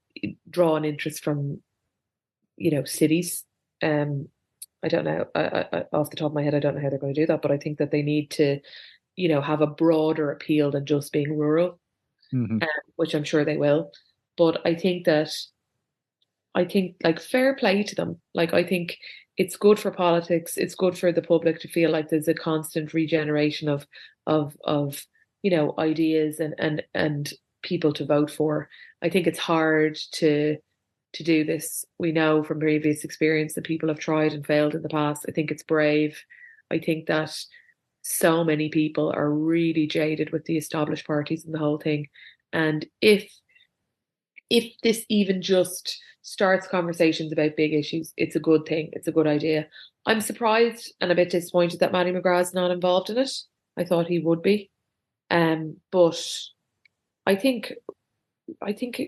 draw an interest from, cities. I don't know, off the top of my head, I don't know how they're going to do that, but I think that they need to, have a broader appeal than just being rural, Mm-hmm. Which I'm sure they will. But I think like fair play to them. Like, I think it's good for politics. It's good for the public to feel like there's a constant regeneration of ideas and people to vote for. I think it's hard to do this. We know from previous experience that people have tried and failed in the past. I think it's brave. I think that so many people are really jaded with the established parties and the whole thing. And if if this even just starts conversations about big issues, it's a good thing. It's a good idea. I'm surprised and a bit disappointed that Matty McGrath's not involved in it. I thought he would be. But I think I think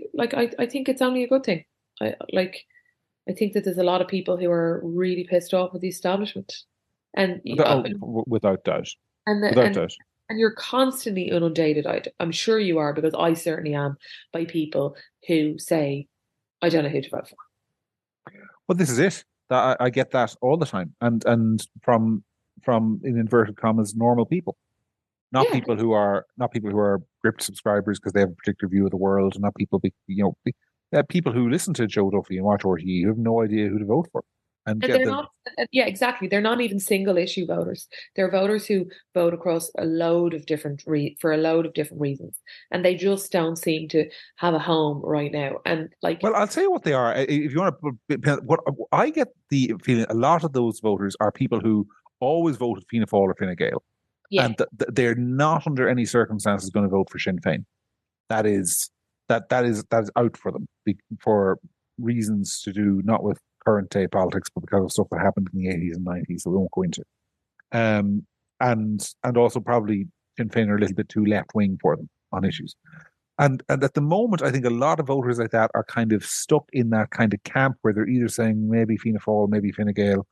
it's only a good thing. I think that there's a lot of people who are really pissed off with the establishment, and Without doubt, and the, without doubt. and you're constantly inundated. I'm sure you are because I certainly am by people who say, "I don't know who to vote for." Well, this is it. That I get that all the time, and from in inverted commas normal people, not Yeah, people who are Gript subscribers because they have a particular view of the world, not people people who listen to Joe Duffy and watch RTE who have no idea who to vote for, and and get they're the not. Yeah, exactly. They're not even single issue voters. They're voters who vote across a load of different for a load of different reasons, and they just don't seem to have a home right now. And like, Well, I'll tell you what they are. If you want to, what I get the feeling, a lot of those voters are people who always voted Fianna Fáil or Fine Gael, yeah, and they're not under any circumstances going to vote for Sinn Féin. That is that is out for them for reasons to do not with current day politics, but because of stuff that happened in the 80s and 90s that we won't go into. Um, and also probably Sinn Féin are a little bit too left wing for them on issues. And at the moment, I think a lot of voters like that are kind of stuck in that kind of camp where they're either saying maybe Fianna Fáil, maybe Fine Gael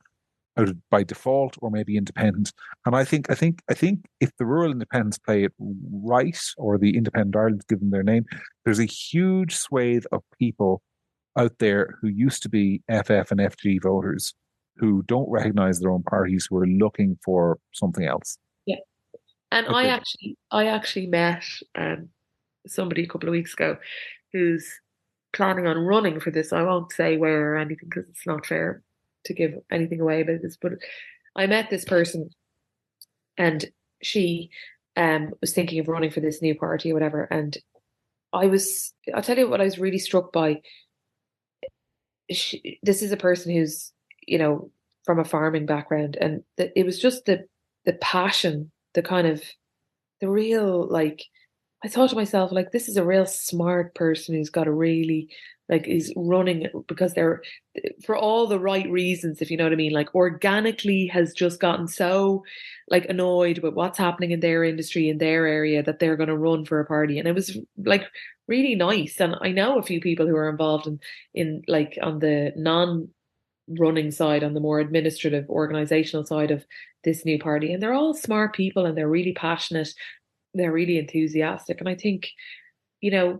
out by default, or maybe independent. And I think if the rural independents play it right, or the Independent Ireland's given their name, there's a huge swathe of people out there who used to be FF and FG voters who don't recognise their own parties, who are looking for something else. yeah. And Okay. I actually met somebody a couple of weeks ago who's planning on running for this. I won't say where or anything because it's not fair to give anything away about this. But I met this person, and she was thinking of running for this new party or whatever. And I'll tell you what I was really struck by. This is a person who's, from a farming background, and it was just the passion, the kind of the real like. I thought to myself, like, this is a real smart person who's got a really is running because they're for all the right reasons, if you know what I mean. Like, organically has just gotten so annoyed with what's happening in their industry in their area that they're going to run for a party, and it was really nice. And I know a few people who are involved in on the non-running side, on the more administrative organizational side of this new party, and they're all smart people and they're really passionate, they're really enthusiastic. And I think they Yeah.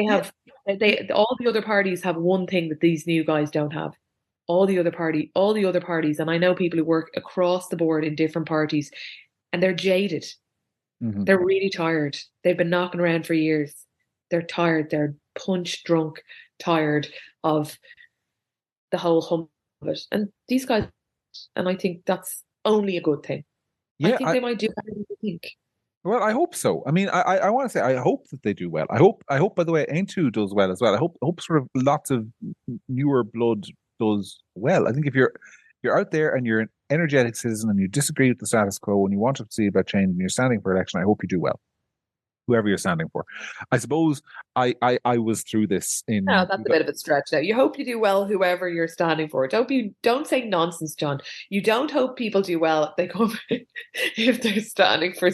have all the other parties have one thing that these new guys don't have. All the other parties, and I know people who work across the board in different parties, and they're jaded. Mm-hmm. They're really tired. They've been knocking around for years. They're tired. They're punch drunk, tired of the whole hump of it. And these guys, and I think that's only a good thing. I Yeah, think they might do better than you think. well, I hope so. I mean, I want to say I hope that they do well. I hope by the way, Aintu does well as well. I hope sort of lots of newer blood does well. I think if you're out there and you're an energetic citizen and you disagree with the status quo and you want to see about change and you're standing for election, I hope you do well, whoever you're standing for. I suppose I was through this No, in that's a bit of a stretch now. You hope you do well, whoever you're standing for. Don't say nonsense, John. You don't hope people do well if they come if they're standing for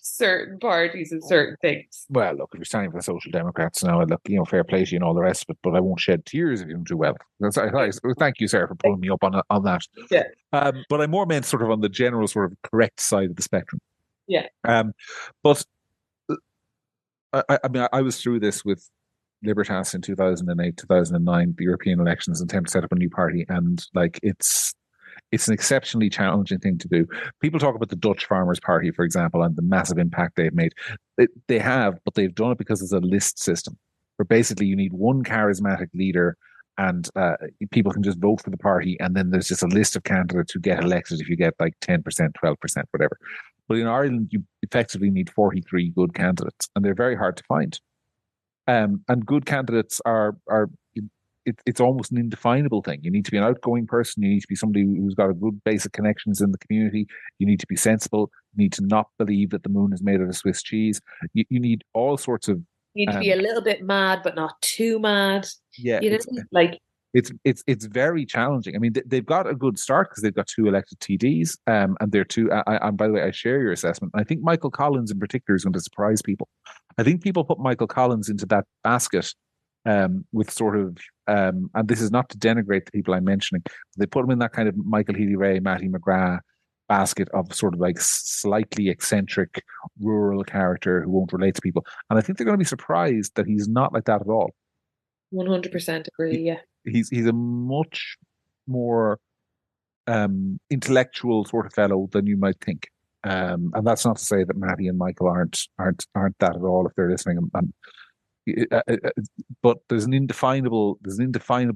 certain parties and certain things. well, look, if you're standing for the Social Democrats now, look, fair play to you and all the rest of it, but I won't shed tears if you don't do well. Thank you, Sarah, for pulling me up on that. Yeah. But I more meant sort of on the general sort of correct side of the spectrum. Yeah. But I mean, I was through this with Libertas in 2008, 2009, the European elections, and attempt to set up a new party, and it's an exceptionally challenging thing to do. People talk about the Dutch Farmers Party, for example, and the massive impact they've made. They have, but they've done it because it's a list system, where basically you need one charismatic leader, and people can just vote for the party, and then there's just a list of candidates who get elected if you get 10%, 12%, whatever. But in Ireland, you effectively need 43 good candidates, and they're very hard to find. And good candidates it's almost an indefinable thing. You need to be an outgoing person. You need to be somebody who's got a good basic connections in the community. You need to be sensible. You need to not believe that the moon is made out of Swiss cheese. You need all sorts of need to be a little bit mad, but not too mad. Yeah, You know, like it's very challenging. I mean, they've got a good start because they've got two elected TDs, and they're two. And by the way, I share your assessment. I think Michael Collins in particular is going to surprise people. I think people put Michael Collins into that basket with sort of, and this is not to denigrate the people I'm mentioning. They put him in that kind of Michael Healy-Rae, Matty McGrath basket of sort of like slightly eccentric rural character who won't relate to people. And I think they're going to be surprised that he's not like that at all. 100% agree. He, Yeah. he's a much more intellectual sort of fellow than you might think. And that's not to say that Matty and Michael aren't that at all if they're listening. But there's an indefinable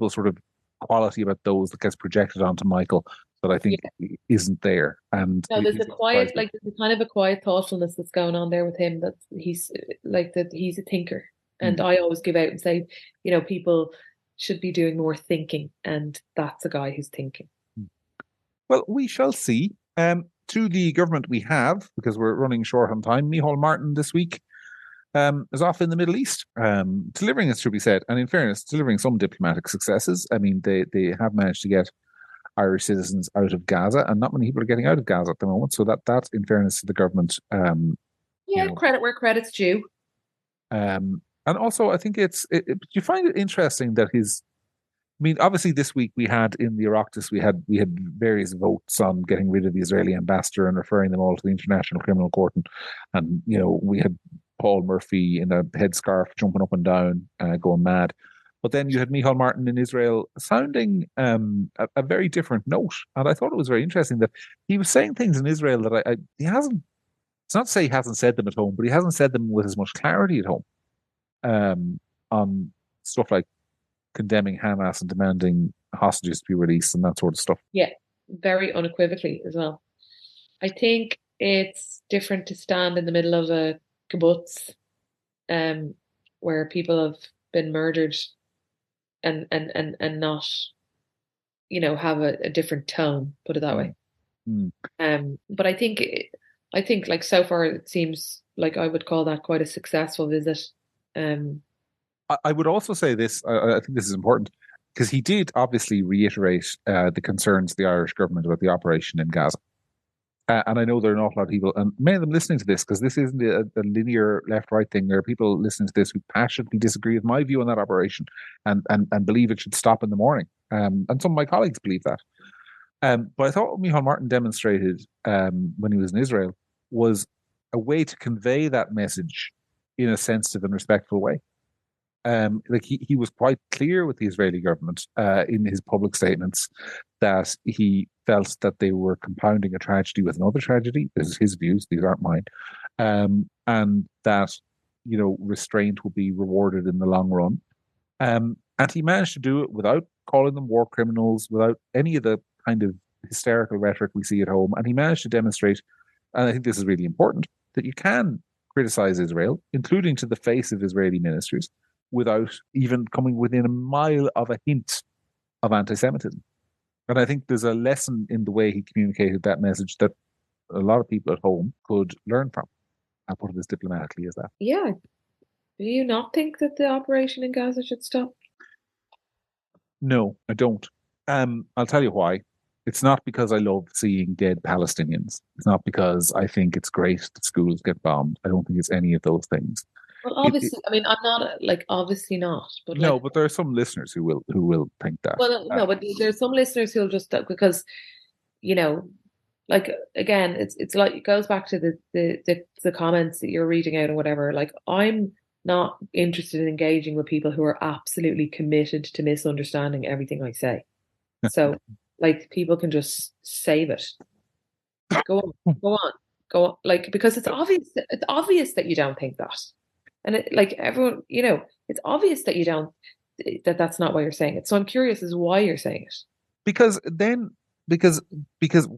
sort of quality about those that gets projected onto Michael that I think isn't there. And no, there's a quiet, like there's a kind of a quiet thoughtfulness that's going on there with him. That he's like that he's a thinker, and I always give out and say, you know, people should be doing more thinking, and that's a guy who's thinking. Well, we shall see. To the government we have, because we're running short on time, Micheál Martin this week is off in the Middle East, delivering, it should be said, and in fairness, delivering some diplomatic successes. I mean, they have managed to get Irish citizens out of Gaza, and not many people are getting out of Gaza at the moment. So that in fairness to the government, credit where credit's due. And also, I think you find it interesting that I mean, obviously, this week we had in the Oireachtas, we had various votes on getting rid of the Israeli ambassador and referring them all to the International Criminal Court, and you know, we had Paul Murphy in a headscarf jumping up and down, going mad. But then you had Micheál Martin in Israel sounding a very different note, and I thought it was very interesting that he was saying things in Israel that he hasn't. It's not to say he hasn't said them at home, but he hasn't said them with as much clarity at home. On stuff like condemning Hamas and demanding hostages to be released and that sort of stuff. Yeah, very unequivocally as well. I think it's different to stand in the middle of a kibbutz, where people have been murdered, and not, you know, have a different tone. Put it that way. But I think like so far it seems like I would call that quite a successful visit. I would also say this, I think this is important, because he did obviously reiterate the concerns of the Irish government about the operation in Gaza. And I know there are an awful lot of people, and many of them listening to this, because this isn't a linear left-right thing. There are people listening to this who passionately disagree with my view on that operation and believe it should stop in the morning. And some of my colleagues believe that. But I thought what Micheál Martin demonstrated when he was in Israel was a way to convey that message in a sensitive and respectful way. Like he was quite clear with the Israeli government in his public statements that he felt that they were compounding a tragedy with another tragedy. This is his views; these aren't mine. And that, you know, restraint will be rewarded in the long run. And he managed to do it without calling them war criminals, without any of the kind of hysterical rhetoric we see at home. And he managed to demonstrate, and I think this is really important, that you can criticize Israel, including to the face of Israeli ministers, without even coming within a mile of a hint of anti-Semitism. And I think there's a lesson in the way he communicated that message that a lot of people at home could learn from. I'll put it as diplomatically as that. Yeah. Do you not think that the operation in Gaza should stop? No, I don't. I'll tell you why. It's not because I love seeing dead Palestinians. It's not because I think it's great that schools get bombed. I don't think it's any of those things. Well, obviously, I mean, I'm not obviously not. But no, but there are some listeners who will think that. Well, no, but there's some listeners who'll just, because, you know, like again, it's like it goes back to the comments that you're reading out and whatever. Like, I'm not interested in engaging with people who are absolutely committed to misunderstanding everything I say. So, like, people can just save it. Go on. Like, because it's obvious that you don't think that. And everyone, you know, it's obvious that you don't, that's not why you're saying it. So I'm curious as why you're saying it. Because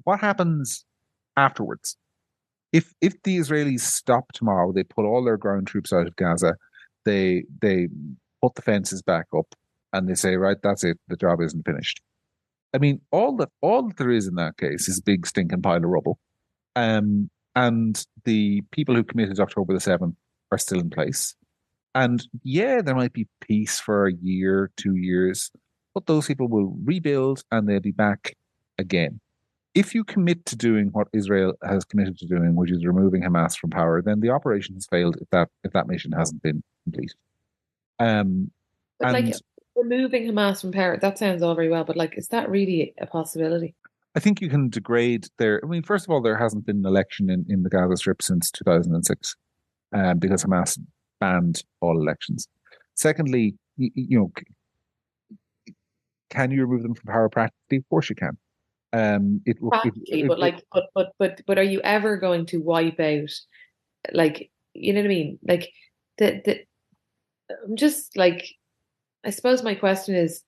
what happens afterwards? If the Israelis stop tomorrow, they put all their ground troops out of Gaza, they put the fences back up, and they say, right, that's it, the job isn't finished. I mean, all that there is in that case is a big stinking pile of rubble. And the people who committed October the 7th are still in place. And yeah, there might be peace for a year, 2 years, but those people will rebuild and they'll be back again. If you commit to doing what Israel has committed to doing, which is removing Hamas from power, then the operation has failed if that mission hasn't been completed. Um, But like and removing Hamas from power, that sounds all very well, but like, is that really a possibility? I think you can degrade their. I mean, first of all, there hasn't been an election in the Gaza Strip since 2006, because Hamas banned all elections. Secondly, can you remove them from power practically? Of course you can. Practically, but like, but are you ever going to wipe out, like, you know what I mean? Like, the I'm just like, I suppose my question is,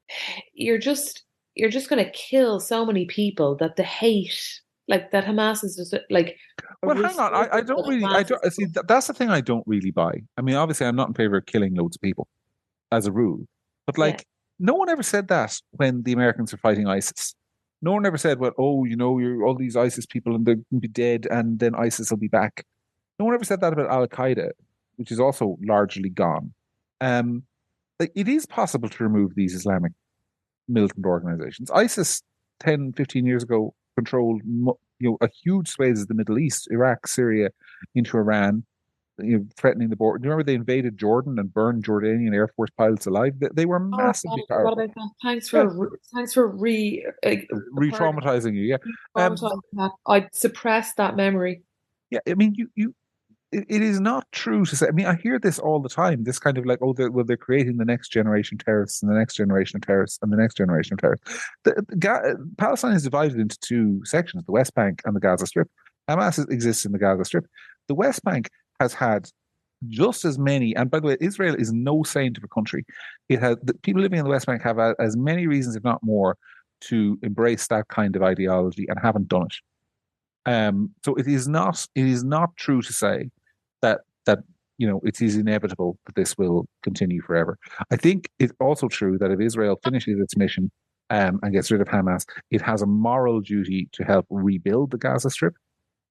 you're just you're just going to kill so many people that the hate, like that Hamas is just like a well, hang on. I resurgence don't of really. I Hamas. don't see. That's the thing I don't really buy. I mean, obviously, I'm not in favor of killing loads of people as a rule, but Yeah, like, no one ever said that when the Americans were fighting ISIS. No one ever said, "Well, oh, you're all these ISIS people and they'll be dead, and then ISIS will be back." No one ever said that about Al Qaeda, which is also largely gone. Um, like, it is possible to remove these Islamic militant organizations. ISIS 10, 15 years ago controlled a huge swathes of the Middle East, Iraq, Syria, into Iran, threatening the border. Do you remember they invaded Jordan and burned Jordanian Air Force pilots alive? They were oh God, massively I forgot powerful. about that. Thanks Yeah, for pardon, re-traumatizing you. Yeah, um, traumatizing that. I suppressed that memory. yeah. I mean, it is not true to say. I mean, I hear this all the time. This kind of like, oh, they're creating the next generation terrorists and the next generation of terrorists and the next generation of terrorists. Palestine is divided into two sections: the West Bank and the Gaza Strip. Hamas exists in the Gaza Strip. The West Bank has had just as many, and by the way, Israel is no saint of a country. It has the people living in the West Bank have as many reasons, if not more, to embrace that kind of ideology and haven't done it. So it is not true to say that it is inevitable that this will continue forever. I think it's also true that if Israel finishes its mission and gets rid of Hamas, it has a moral duty to help rebuild the Gaza Strip.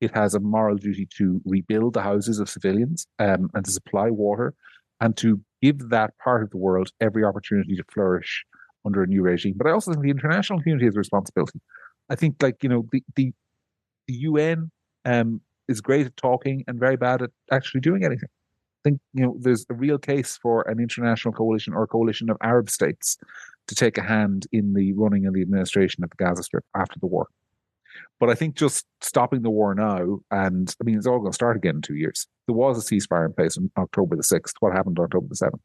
It has a moral duty to rebuild the houses of civilians and to supply water and to give that part of the world every opportunity to flourish under a new regime. But I also think the international community has a responsibility. I think, like, the UN is great at talking and very bad at actually doing anything. I think there's a real case for an international coalition or a coalition of Arab states to take a hand in the running and the administration of the Gaza Strip after the war. But I think just stopping the war now, and I mean, it's all going to start again in 2 years. There was a ceasefire in place on October the 6th. What happened on October the 7th?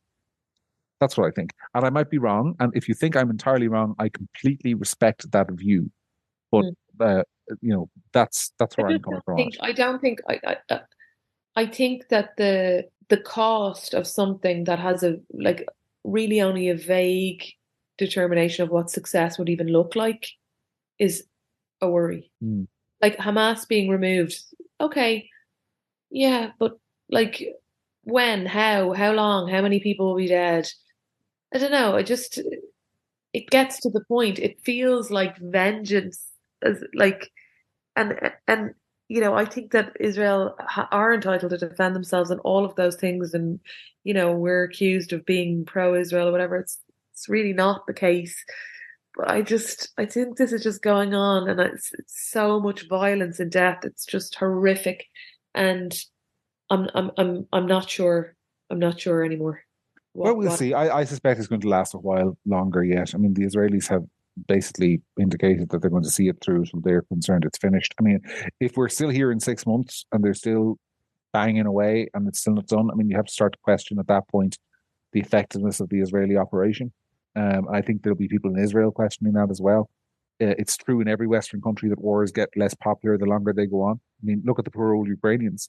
That's what I think. And I might be wrong. And if you think I'm entirely wrong, I completely respect that view. But, Mm. that's I where I'm just coming don't from. think. I don't think. I think that the cost of something that has a like really only a vague determination of what success would even look like is a worry. Mm. Like Hamas being removed, okay, yeah, but like when, how long, how many people will be dead? I don't know. It gets to the point. It feels like vengeance, as like and I think that Israel are entitled to defend themselves and all of those things, and we're accused of being pro-Israel or whatever. It's really not the case. But I think this is just going on, and it's so much violence and death. It's just horrific, and I'm not sure. I'm not sure anymore. Well, What we'll what? see. I suspect it's going to last a while longer yet. I mean, the Israelis have basically indicated that they're going to see it through until they're concerned it's finished. I mean, if we're still here in 6 months and they're still banging away and it's still not done, I mean, you have to start to question at that point the effectiveness of the Israeli operation. I think there'll be people in Israel questioning that as well. It's true in every Western country that wars get less popular the longer they go on. I mean, look at the poor old Ukrainians.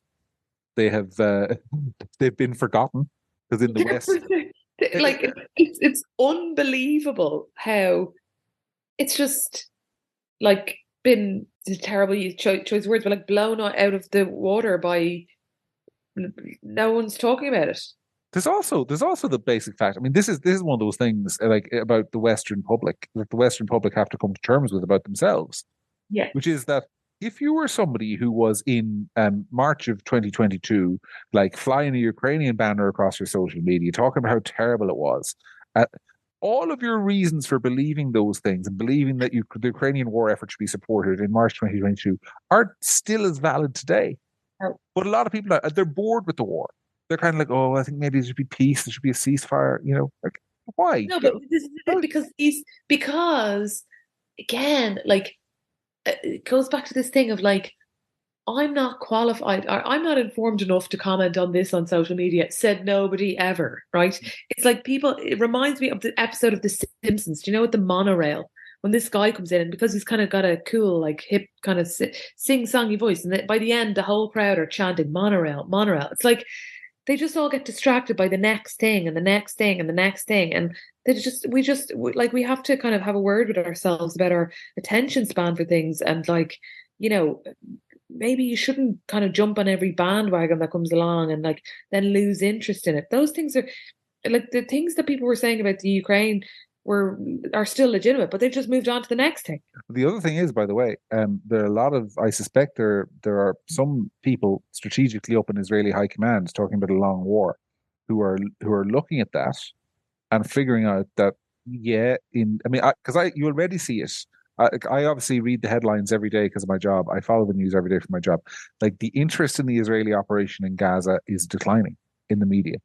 They have they've been forgotten because in the West, Like it's unbelievable how it's just like been a terrible choice of words, but like blown out of the water by no one's talking about it. there's also the basic fact. I mean, this is one of those things like about the Western public that the Western public have to come to terms with about themselves, Yeah. which is that if you were somebody who was in March of 2022, like flying a Ukrainian banner across your social media, talking about how terrible it was, uh, all of your reasons for believing those things and believing that the Ukrainian war effort should be supported in March 2022 are still as valid today. Oh. But a lot of people, they're bored with the war. They're kind of like, oh, I think maybe there should be peace. There should be a ceasefire. Like, why? No, but this is it, because again, like it goes back to this thing of like I'm not qualified or I'm not informed enough to comment on this on social media, said nobody ever, right? It's like people, it reminds me of the episode of The Simpsons. Do you know, with the monorail? When this guy comes in, and because he's kind of got a cool, like hip, kind of sing-songy voice, and by the end, the whole crowd are chanting monorail, monorail. It's like they just all get distracted by the next thing and the next thing and the next thing. And we have to kind of have a word with ourselves about our attention span for things. And like, you know, maybe you shouldn't kind of jump on every bandwagon that comes along and like then lose interest in it. Those things are like the things that people were saying about the Ukraine are still legitimate, but they've just moved on to the next thing. The other thing is, by the way, there are a lot of, I suspect there are some people strategically up in Israeli high command talking about a long war, who are looking at that and figuring out that you already see it. I obviously read the headlines every day because of my job. I follow the news every day for my job. Like the interest in the Israeli operation in Gaza is declining in the media.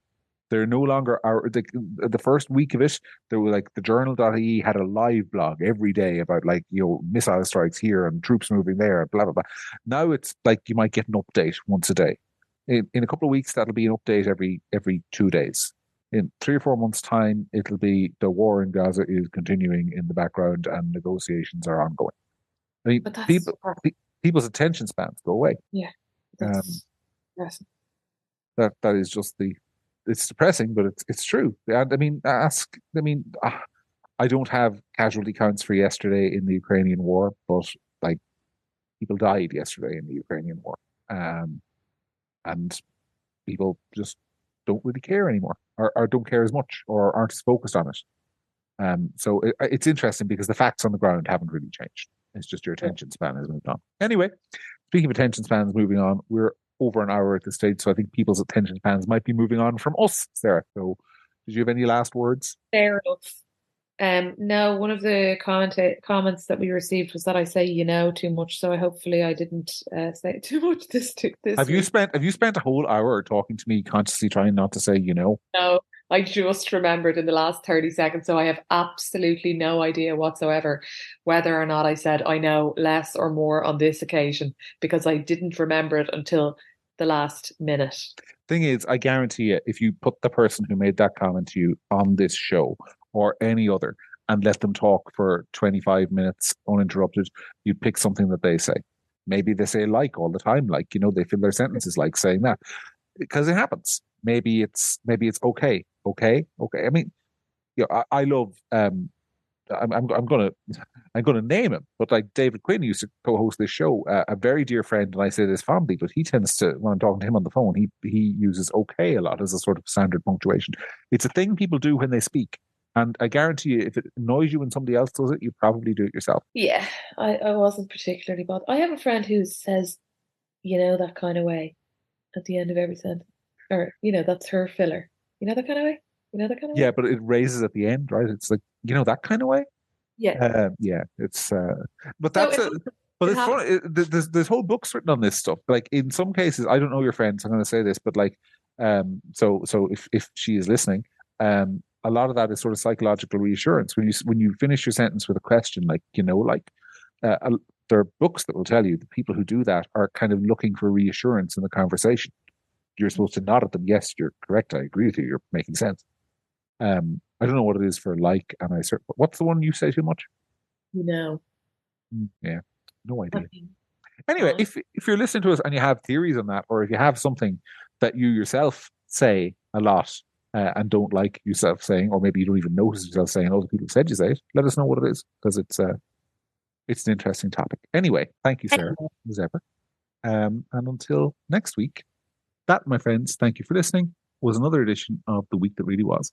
They're no longer the first week of it. There was like the journal.ie had a live blog every day about like missile strikes here and troops moving there, blah blah blah. Now it's like you might get an update once a day. In a couple of weeks, that'll be an update every 2 days. In 3 or 4 months' time, it'll be the war in Gaza is continuing in the background and negotiations are ongoing. I mean, But that's people's attention spans go away. yeah, Um, that's depressing. that is just it's depressing, but it's true. And I mean, I don't have casualty counts for yesterday in the Ukrainian war, but like people died yesterday in the Ukrainian war, and people just don't really care anymore, or don't care as much, or aren't as focused on it. So it's interesting because the facts on the ground haven't really changed. It's just your attention span has moved on. Anyway, speaking of attention spans moving on, we're over an hour at this stage, so I think people's attention spans might be moving on from us, Sarah. So, did you have any last words? Fair enough. No, one of the comments that we received was that I say too much, so hopefully I didn't say too much this Have week. you spent a whole hour talking to me, consciously trying not to say No, I just remembered in the last 30 seconds, so I have absolutely no idea whatsoever whether or not I said I know less or more on this occasion because I didn't remember it until the last minute. Thing is, I guarantee you, if you put the person who made that comment to you on this show or any other and let them talk for 25 minutes uninterrupted, you'd pick something that they say. Maybe they say like all the time, like, they fill their sentences like saying that because it happens. Maybe it's okay. Okay. I mean, I love, I'm gonna name him, but like David Quinn used to co-host this show, a very dear friend, and I say this fondly, but he tends to, when I'm talking to him on the phone, he uses okay a lot as a sort of standard punctuation. It's a thing people do when they speak, and I guarantee you, if it annoys you when somebody else does it, you probably do it yourself. Yeah, I wasn't particularly bothered. I have a friend who says, that kind of way at the end of every sentence. Or, that's her filler. You know that kind of way? You know that kind of way? Yeah, but it raises at the end, right? It's like, that kind of way. Yeah. Yeah, it's but So that's but it's funny. There's whole books written on this stuff. Like in some cases, I don't know your friends. I'm going to say this, but like, so if she is listening, a lot of that is sort of psychological reassurance. When you finish your sentence with a question, like there are books that will tell you the people who do that are kind of looking for reassurance in the conversation. You're supposed to nod at them. Yes, you're correct. I agree with you. You're making sense. I don't know what it is for like, and what's the one you say too much? Yeah, no idea. Anyway, if you're listening to us and you have theories on that, or if you have something that you yourself say a lot and don't like yourself saying, or maybe you don't even notice yourself saying, other people said you say it, let us know what it is, because it's an interesting topic. Anyway, thank you, Sarah, as ever. And until next week, that, my friends, thank you for listening, was another edition of The Week That Really Was.